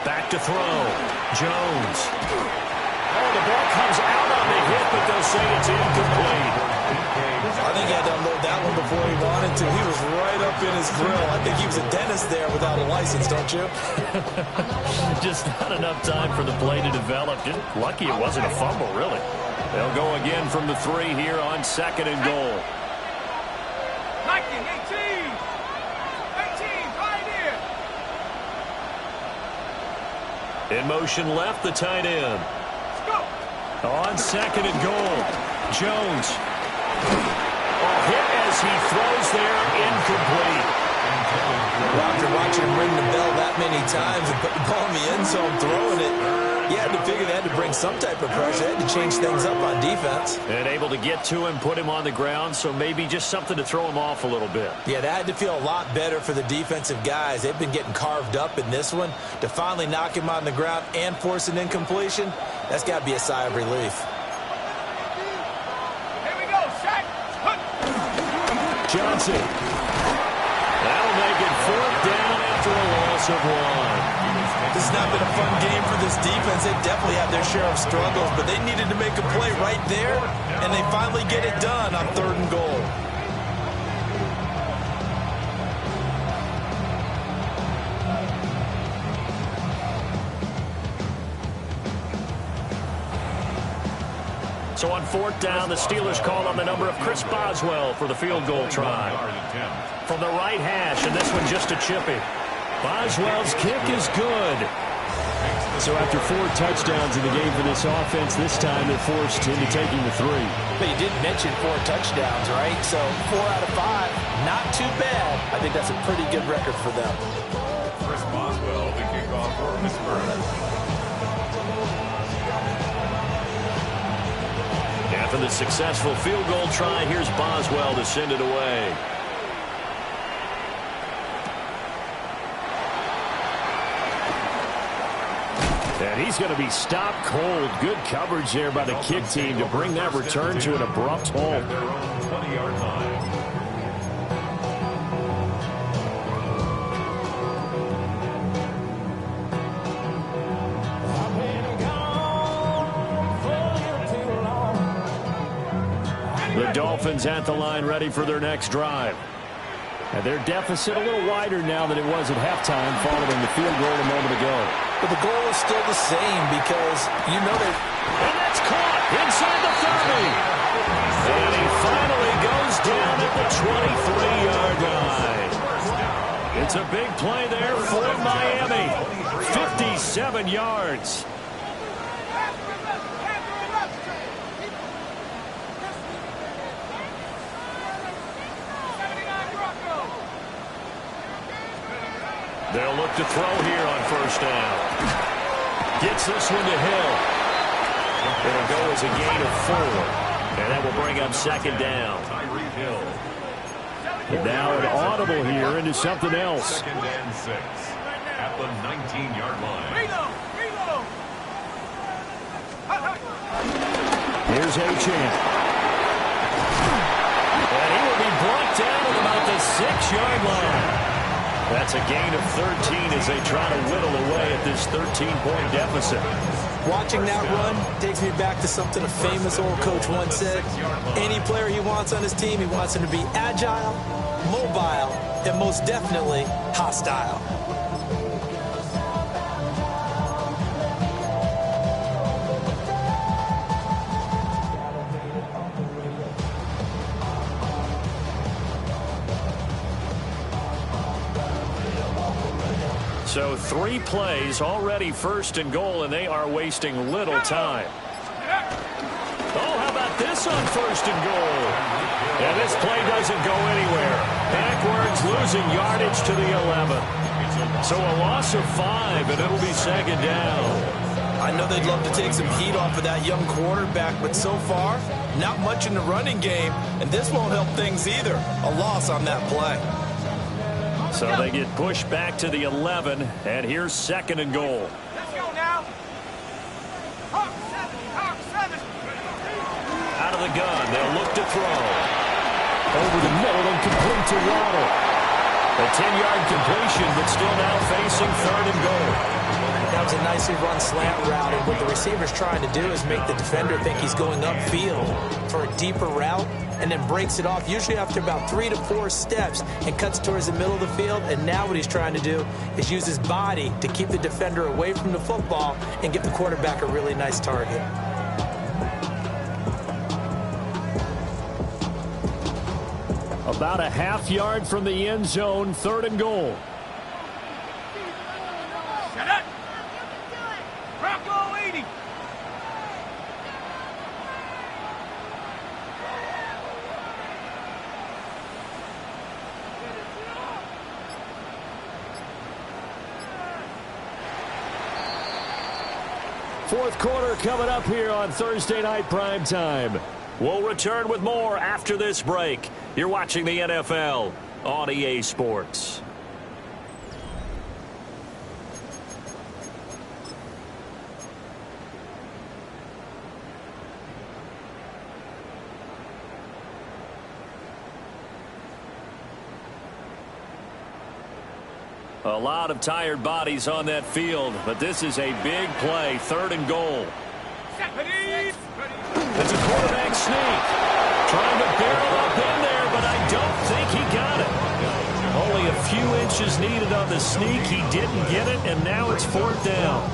Back to throw. Jones. Oh, the ball comes out on the hit, but they'll say it's incomplete. I think he had to unload that one before he wanted to. He was right up in his grill. I think he was a dentist there without a license, don't you? Just not enough time for the play to develop. Just lucky it wasn't a fumble, really. They'll go again from the 3 here on 2nd and goal. 18, right here. In motion left, the tight end. On 2nd and goal, Jones. Hit as he throws there, incomplete. Well, after watching him ring the bell that many times and put the ball in the end zone, throwing it, you had to figure they had to bring some type of pressure. They had to change things up on defense. And able to get to him, put him on the ground, so maybe just something to throw him off a little bit. Yeah, that had to feel a lot better for the defensive guys. They've been getting carved up in this one. To finally knock him on the ground and force an incompletion, that's got to be a sigh of relief. Johnson. That'll make it 4th down after a loss of 1. This has not been a fun game for this defense. They definitely had their share of struggles, but they needed to make a play right there, and they finally get it done on 3rd and goal. So on 4th down, the Steelers call on the number of Chris Boswell for the field goal try. From the right hash, and this one just a chippy. Boswell's kick is good. So after 4 touchdowns in the game for this offense, this time they're forced into taking the 3. But you did mention 4 touchdowns, right? So 4 out of 5, not too bad. I think that's a pretty good record for them. Chris Boswell, the kickoff for Pittsburgh. After the successful field goal try, here's Boswell to send it away. And he's going to be stopped cold. Good coverage there by the kick team to bring that return to an abrupt halt. 20-yard line. The Dolphins at the line ready for their next drive. And their deficit a little wider now than it was at halftime following the field goal a moment ago. But the goal is still the same because you know they... And that's caught inside the 30. And he finally goes down at the 23-yard line. It's a big play there for Miami. 57 yards. They'll look to throw here on first down. Gets this one to Hill. It'll go as a gain of 4. And that will bring up second down. Tyreek Hill. And now an audible here into something else. Second and 6 at the 19-yard line. Here's Achane. And he will be brought down at about the 6-yard line. That's a gain of 13 as they try to whittle away at this 13-point deficit. Watching that run takes me back to something a famous old coach once said. Any player he wants on his team, he wants him to be agile, mobile, and most definitely hostile. So 3 plays already first and goal, and they are wasting little time. Oh, how about this on first and goal? And this play doesn't go anywhere. Backwards, losing yardage to the 11. So a loss of 5, and it'll be second down. I know they'd love to take some heat off of that young quarterback, but so far, not much in the running game, and this won't help things either. A loss on that play. So they get pushed back to the 11, and here's second and goal. Let's go now. Hawk 7. Out of the gun, they'll look to throw. Over the middle and complete to Waddle. A 10-yard completion, but still now facing third and goal. That was a nicely run slant route, and what the receiver's trying to do is make the defender think he's going upfield for a deeper route, and then breaks it off, usually after about 3 to 4 steps, and cuts towards the middle of the field. And now what he's trying to do is use his body to keep the defender away from the football and give the quarterback a really nice target. About a half yard from the end zone, third and goal. Shut up. Bronco 80. Fourth quarter coming up here on Thursday Night Primetime. We'll return with more after this break. You're watching the NFL on EA Sports. A lot of tired bodies on that field, but this is a big play, third and goal. It's a quarterback sneak. Trying to barrel up in there, but I don't think he got it. Only a few inches needed on the sneak. He didn't get it, and now it's fourth down.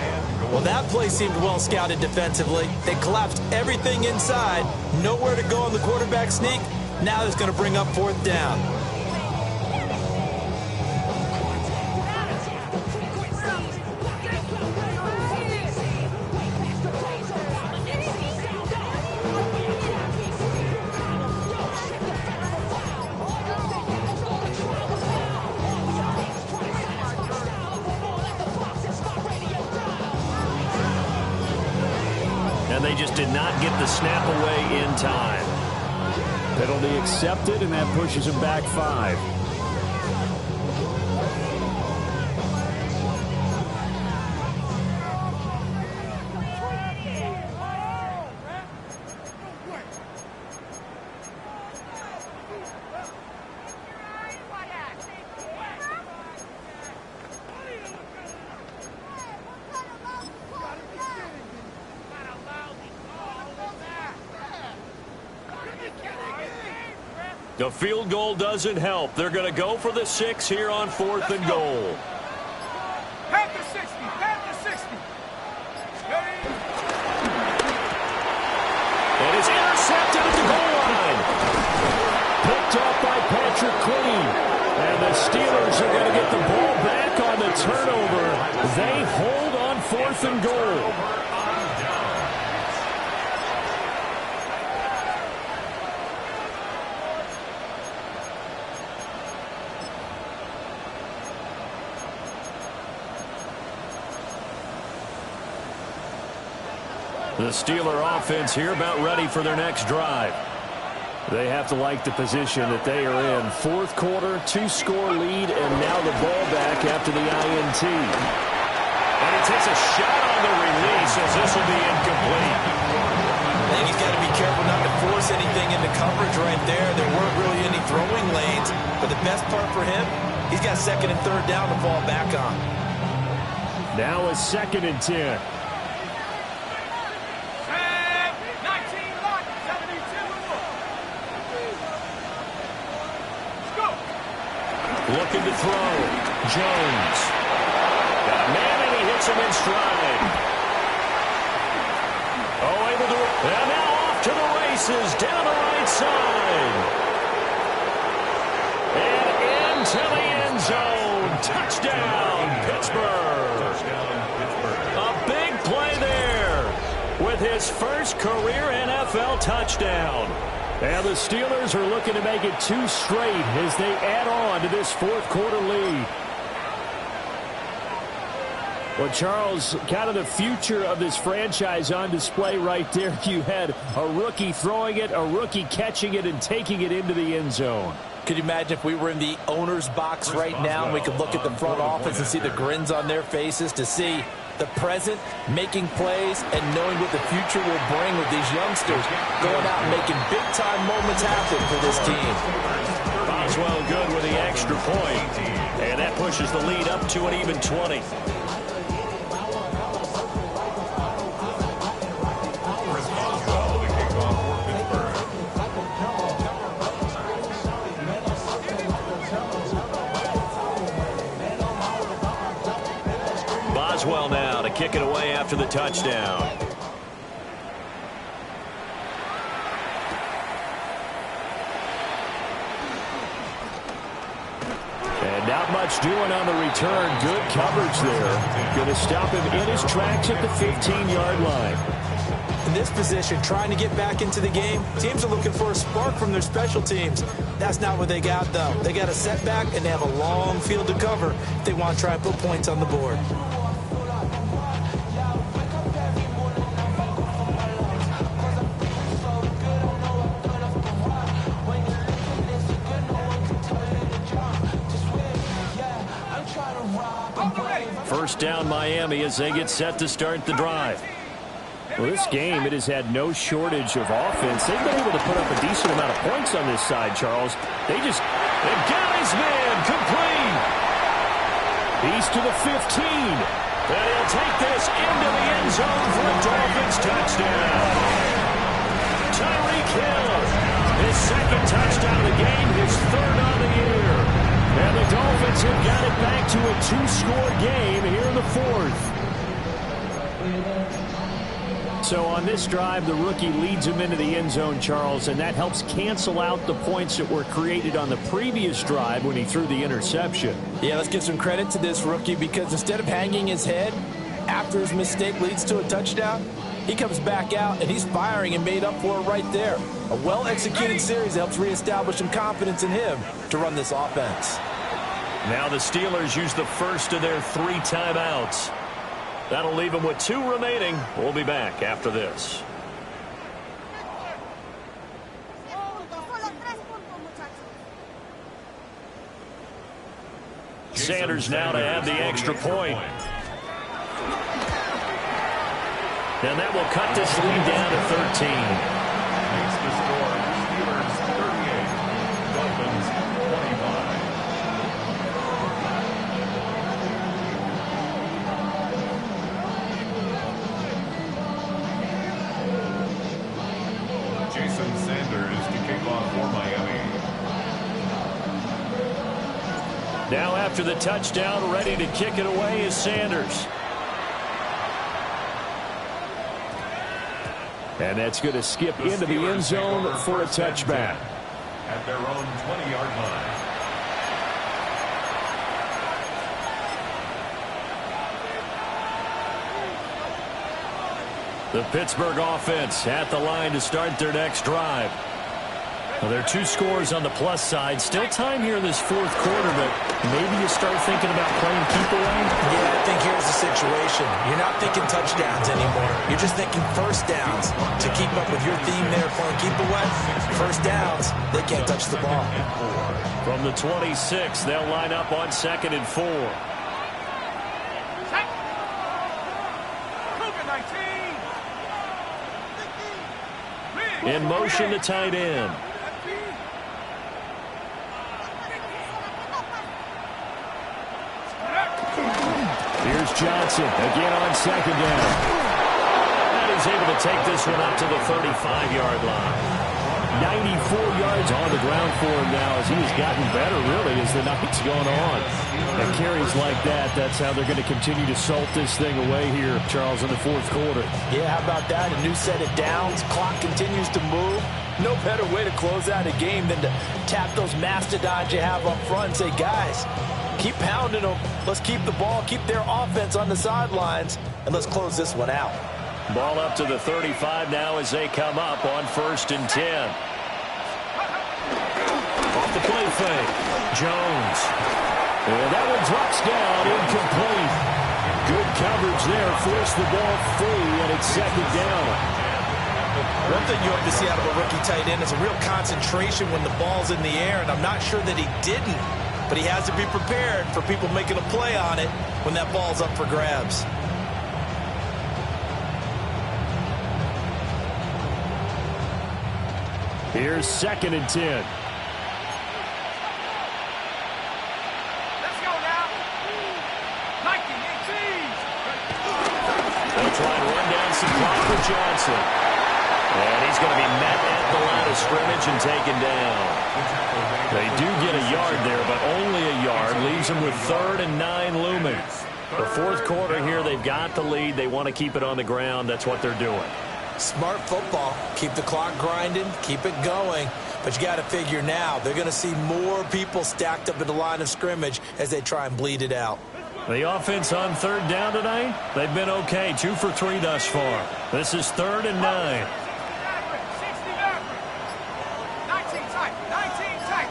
Well, that play seemed well scouted defensively. They collapsed everything inside. Nowhere to go on the quarterback sneak. Now it's going to bring up fourth down. And they just did not get the snap away in time. Penalty accepted, and that pushes him back 5. The field goal doesn't help. They're going to go for the 6 here on fourth and goal. Panther 60. And it's intercepted at the goal line. Picked up by Patrick Queen. And the Steelers are going to get the ball back on the turnover. They hold on 4th and goal. The Steeler offense here about ready for their next drive. They have to like the position that they are in. 4th quarter, 2-score lead, and now the ball back after the INT. And he takes a shot on the release as this will be incomplete. I think he's got to be careful not to force anything into coverage right there. There weren't really any throwing lanes, but the best part for him, he's got 2nd and 3rd down to fall back on. Now a 2nd and 10. Looking to throw. Jones. Got a man, and he hits him in stride. Oh, able to... And now off to the races. Down the right side. And into the end zone. Touchdown, Pittsburgh. A big play there with his first career NFL touchdown. And the Steelers are looking to make it 2 straight as they add on to this 4th quarter lead. Well, Charles, kind of the future of this franchise on display right there. You had a rookie throwing it, a rookie catching it, and taking it into the end zone. Could you imagine if we were in the owner's box right now and we could look at the front office and see the grins on their faces, to see the present making plays and knowing what the future will bring with these youngsters going out and making big-time moments happen for this team. Boswell good with the extra point, and that pushes the lead up to an even 20. Boswell now to kick it away after the touchdown. And not much doing on the return. Good coverage there. Going to stop him in his tracks at the 15-yard line. In this position, trying to get back into the game, teams are looking for a spark from their special teams. That's not what they got, though. They got a setback, and they have a long field to cover if they want to try and put points on the board. First down Miami as they get set to start the drive. Well, this game, it has had no shortage of offense. They've been able to put up a decent amount of points on this side, Charles. They've got his man complete. He's to the 15. And he'll take this into the end zone for a Dolphins touchdown. Tyreek Hill, his 2nd touchdown of the game, his 3rd on the year. And the Dolphins have got it back to a 2-score game here in the 4th. So on this drive, the rookie leads him into the end zone, Charles, and that helps cancel out the points that were created on the previous drive when he threw the interception. Yeah, let's give some credit to this rookie, because instead of hanging his head after his mistake leads to a touchdown, he comes back out and he's firing and made up for it right there. A well-executed series helps reestablish some confidence in him to run this offense. Now the Steelers use the first of their 3 timeouts. That'll leave them with 2 remaining. We'll be back after this. Sanders now to add the extra point. And that will cut this lead down to 13. Makes the score Steelers 38, Dolphins 25. Jason Sanders to kick off for Miami. Now after the touchdown, ready to kick it away is Sanders. And that's going to skip into the end zone for a touchback. At their own 20-yard line. The Pittsburgh offense at the line to start their next drive. Well, there are 2 scores on the plus side. Still time here in this fourth quarter, but maybe you start thinking about playing keep away? Yeah, I think here's the situation. You're not thinking touchdowns anymore. You're just thinking first downs. To keep up with your theme there, playing keep away, first downs, they can't touch the ball. From the 26, they'll line up on 2nd and 4. In motion, the tight end. Here's Johnson again on 2nd down. And he's able to take this one up to the 35-yard line. 94 yards on the ground for him now as he's gotten better, really, as the night's gone on. And carries like that, that's how they're going to continue to salt this thing away here, Charles, in the fourth quarter. Yeah, how about that? A new set of downs. Clock continues to move. No better way to close out a game than to tap those mastodons you have up front and say, guys, keep pounding them. Let's keep the ball, keep their offense on the sidelines, and let's close this one out. Ball up to the 35 now as they come up on 1st and 10. Off the play fake. Jones. And that one drops down, incomplete. Good coverage there. Forced the ball free, and it's 2nd down. One thing you hope to see out of a rookie tight end is a real concentration when the ball's in the air, and I'm not sure that he didn't, but he has to be prepared for people making a play on it when that ball's up for grabs. Here's 2nd and 10. Let's go now. 1918. They'll try and run down some clock for Johnson. And he's going to be met at the line of scrimmage and taken down. They do get a yard there, but only a yard. Leaves them with 3rd and 9 looming. The fourth quarter here, they've got the lead. They want to keep it on the ground. That's what they're doing. Smart football. Keep the clock grinding. Keep it going. But you got to figure now, they're going to see more people stacked up at the line of scrimmage as they try and bleed it out. The offense on 3rd down tonight, they've been okay. 2 for 3 thus far. This is 3rd and 9. 19 tight. 19 tight.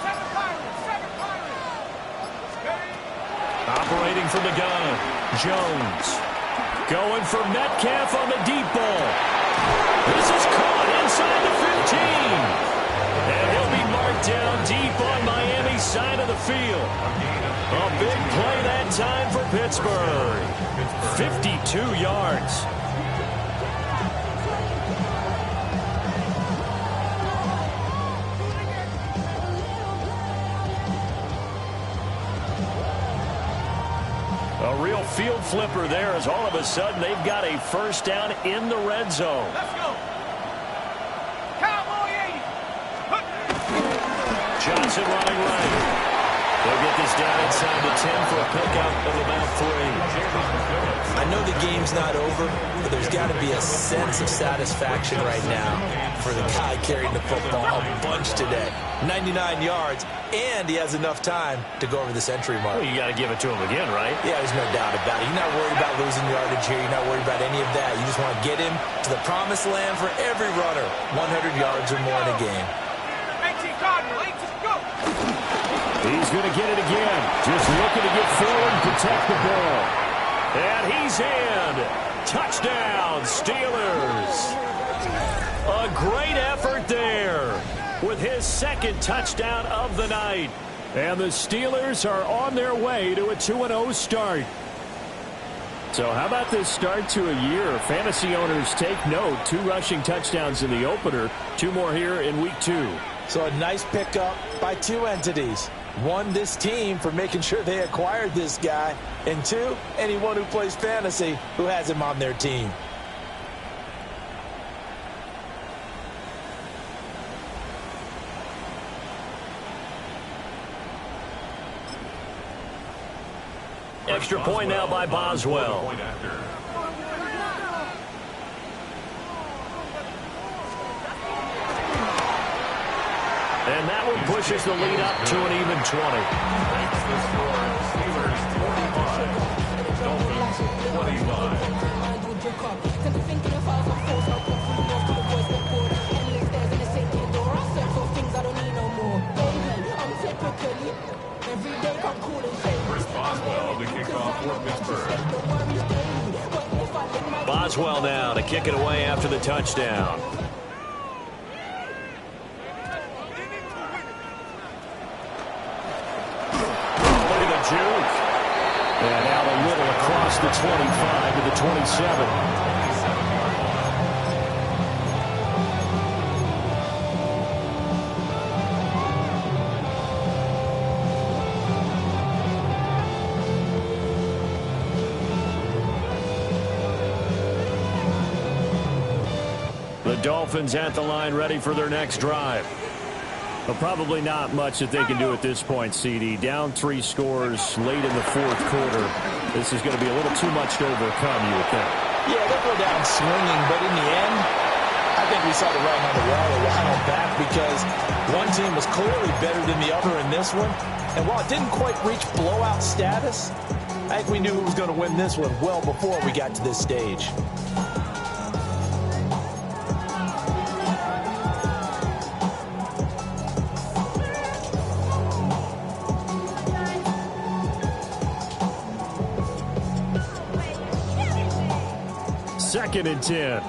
7 Pirates. Operating from the gun, Jones. Going for Metcalf on the deep ball. This is caught inside the 15. And he'll be marked down deep on Miami's side of the field. A big play that time for Pittsburgh. 52 yards. A real field flipper there as all of a sudden they've got a first down in the red zone. Let's go. Cowboy 80. Johnson running right. They'll get this down inside the 10 for a pickup of about 3. I know the game's not over, but there's got to be a sense of satisfaction right now for the guy carrying the football a bunch today. 99 yards, and he has enough time to go over the century mark. Well, you got to give it to him again, right? Yeah, there's no doubt about it. You're not worried about losing yardage here. You're not worried about any of that. You just want to get him to the promised land for every runner. 100 yards or more in a game. 18 Cardinal, 8 to go. He's going to get it again. Just looking to get forward and protect the ball. And he's in. Touchdown, Steelers. A great effort there with his 2nd touchdown of the night. And the Steelers are on their way to a 2-0 start. So how about this start to a year? Fantasy owners take note. 2 rushing touchdowns in the opener. 2 more here in week 2. So a nice pickup by 2 entities. 1, this team for making sure they acquired this guy. And 2, anyone who plays fantasy who has him on their team. Extra point now by Boswell. And that one pushes the lead up to an even 20. Chris Boswell to kick off for Pittsburgh. Boswell now to kick it away after the touchdown. Look at the juke. And out a little across the 25 to the 27. The Dolphins at the line ready for their next drive. Well, probably not much that they can do at this point, CD. Down 3 scores late in the fourth quarter. This is going to be a little too much to overcome, you would think. Yeah, they'll go down swinging, but in the end, I think we saw the writing on the wall a while back because one team was clearly better than the other in this one. And while it didn't quite reach blowout status, I think we knew who was going to win this one well before we got to this stage. Second and 10.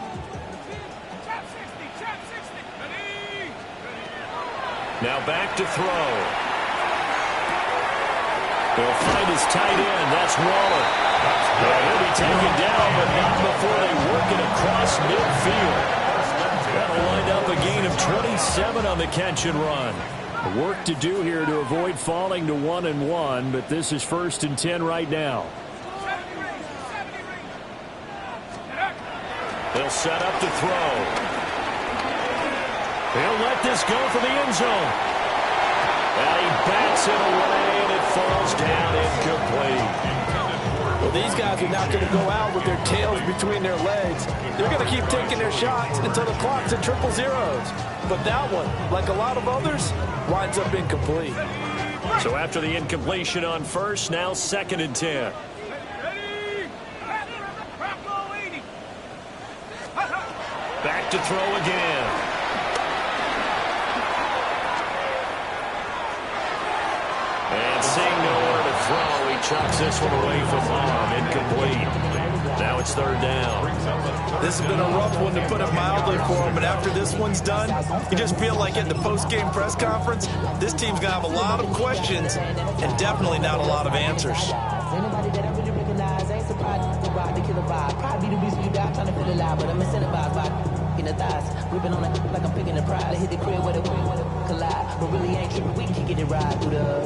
Now back to throw. They'll find his tight end. That's Waller. He'll be taken down, but not before they work it across midfield. That'll wind up a gain of 27 on the catch and run. Work to do here to avoid falling to 1-1, but this is 1st and 10 right now. They'll set up to throw. He'll let this go for the end zone. And he bats it away, and it falls down incomplete. Well, these guys are not going to go out with their tails between their legs. They're going to keep taking their shots until the clock's at 000. But that one, like a lot of others, winds up incomplete. So after the incompletion on first, now 2nd and 10. Back to throw again. And seeing nowhere to throw, he chucks this one away from arm. Incomplete. Now it's 3rd down. This has been a rough one, to put it mildly, for him. But after this one's done, you just feel like at the post-game press conference, this team's going to have a lot of questions and definitely not a lot of answers. Anybody that I really recognize, ain't surprised to ride the killer vibe. Probably the reason you die trying to feel alive, but I'm incentivized by in the thighs. Whipping on it like I'm picking the pride. I hit the crib with a collide, but really ain't tripping. We can get it right through the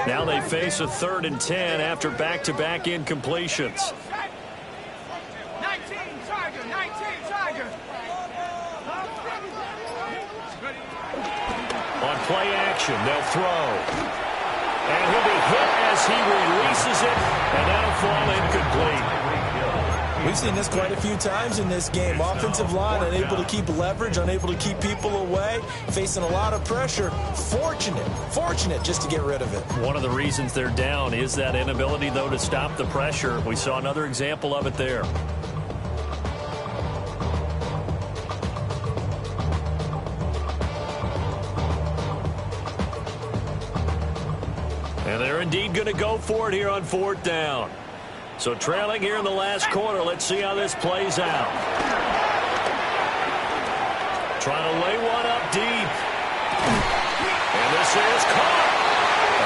Now they face a 3rd and 10 after back-to-back incompletions. 19 Tiger. On play action, they'll throw. And he'll be hit as he releases it, and that'll fall incomplete. We've seen this quite a few times in this game. Offensive line unable to keep leverage, unable to keep people away, facing a lot of pressure. Fortunate just to get rid of it. One of the reasons they're down is that inability, though, to stop the pressure. We saw another example of it there. And they're indeed going to go for it here on 4th down. So trailing here in the last quarter, let's see how this plays out. Trying to lay one up deep. And this is caught.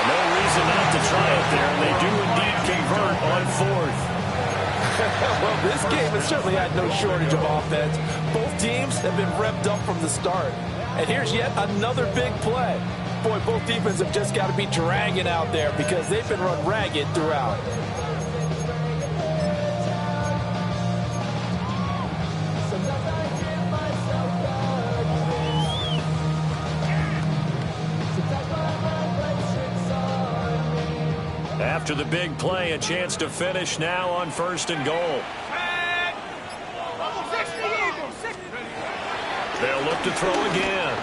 No reason not to try it there, and they do indeed convert on 4th. Well, this game has certainly had no shortage of offense. Both teams have been revved up from the start. And here's yet another big play. Boy, both defenses have just got to be dragging out there because they've been run ragged throughout. After the big play, a chance to finish now on 1st and goal. They'll look to throw again.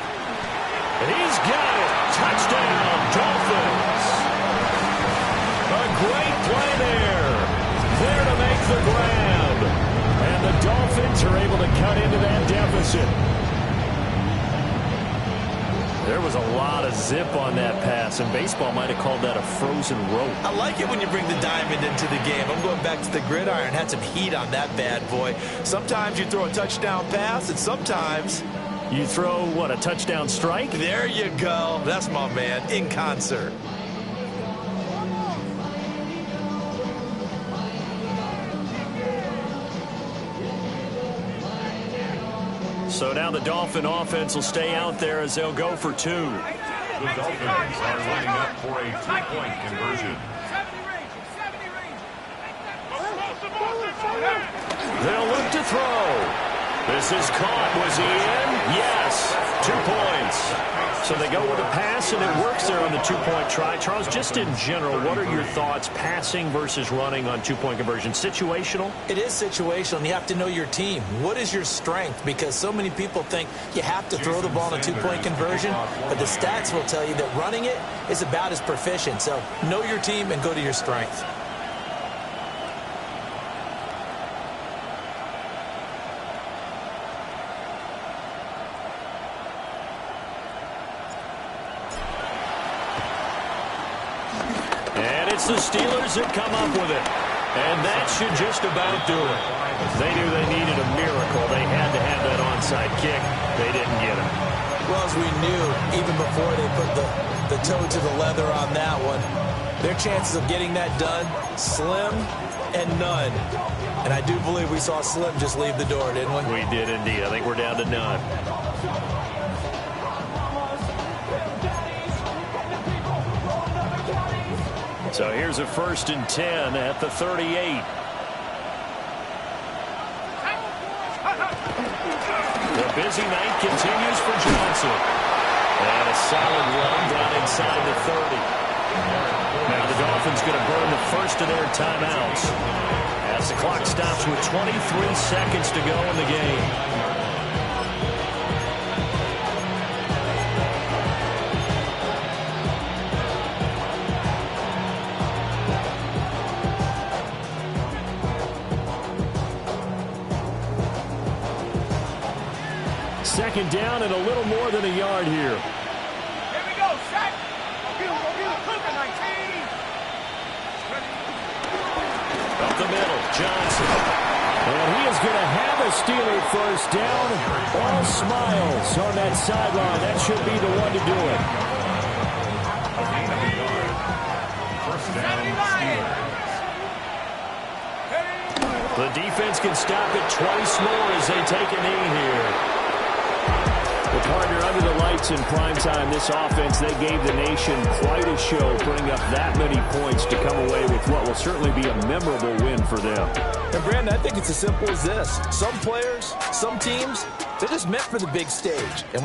He's got it. Touchdown, Dolphins. A great play there. There to make the grab. And the Dolphins are able to cut into that deficit. There was a lot of zip on that pass, and baseball might have called that a frozen rope. I like it when you bring the diamond into the game. I'm going back to the gridiron. Had some heat on that bad boy. Sometimes you throw a touchdown pass, and sometimes you throw, what, a touchdown strike? There you go. That's my man, in concert. So now the Dolphin offense will stay out there as they'll go for 2. The Dolphins are lining up for a 2-point conversion. They'll look to throw. This is caught. Was he in? Yes. 2 points. So they go with a pass, and it works there on the 2-point try. Charles, just in general, what are your thoughts passing versus running on 2-point conversion? Situational? It is situational, and you have to know your team. What is your strength? Because so many people think you have to throw the ball in a 2-point conversion, but the stats will tell you that running it is about as proficient. So know your team and go to your strength. It's the Steelers that come up with it. And that should just about do it. They knew they needed a miracle. They had to have that onside kick. They didn't get it. Well, as we knew, even before they put the toe to the leather on that one, their chances of getting that done, slim and none. And I do believe we saw Slim just leave the door, didn't we? We did indeed. I think we're down to none. So here's a 1st and 10 at the 38. The busy night continues for Johnson. And a solid run down inside the 30. Now the Dolphins going to burn the first of their timeouts as the clock stops with 23 seconds to go in the game. Second down and a little more than a yard here. Here we go, set. Cougar 19. Up the middle, Johnson. And he is going to have a Steeler first down. All smiles on that sideline. That should be the one to do it. First down, Steelers. The defense can stop it twice more as they take a knee here. The partner under the lights in primetime, this offense, they gave the nation quite a show, putting up that many points to come away with what will certainly be a memorable win for them. And Brandon, I think it's as simple as this. Some players, some teams, they're just meant for the big stage. And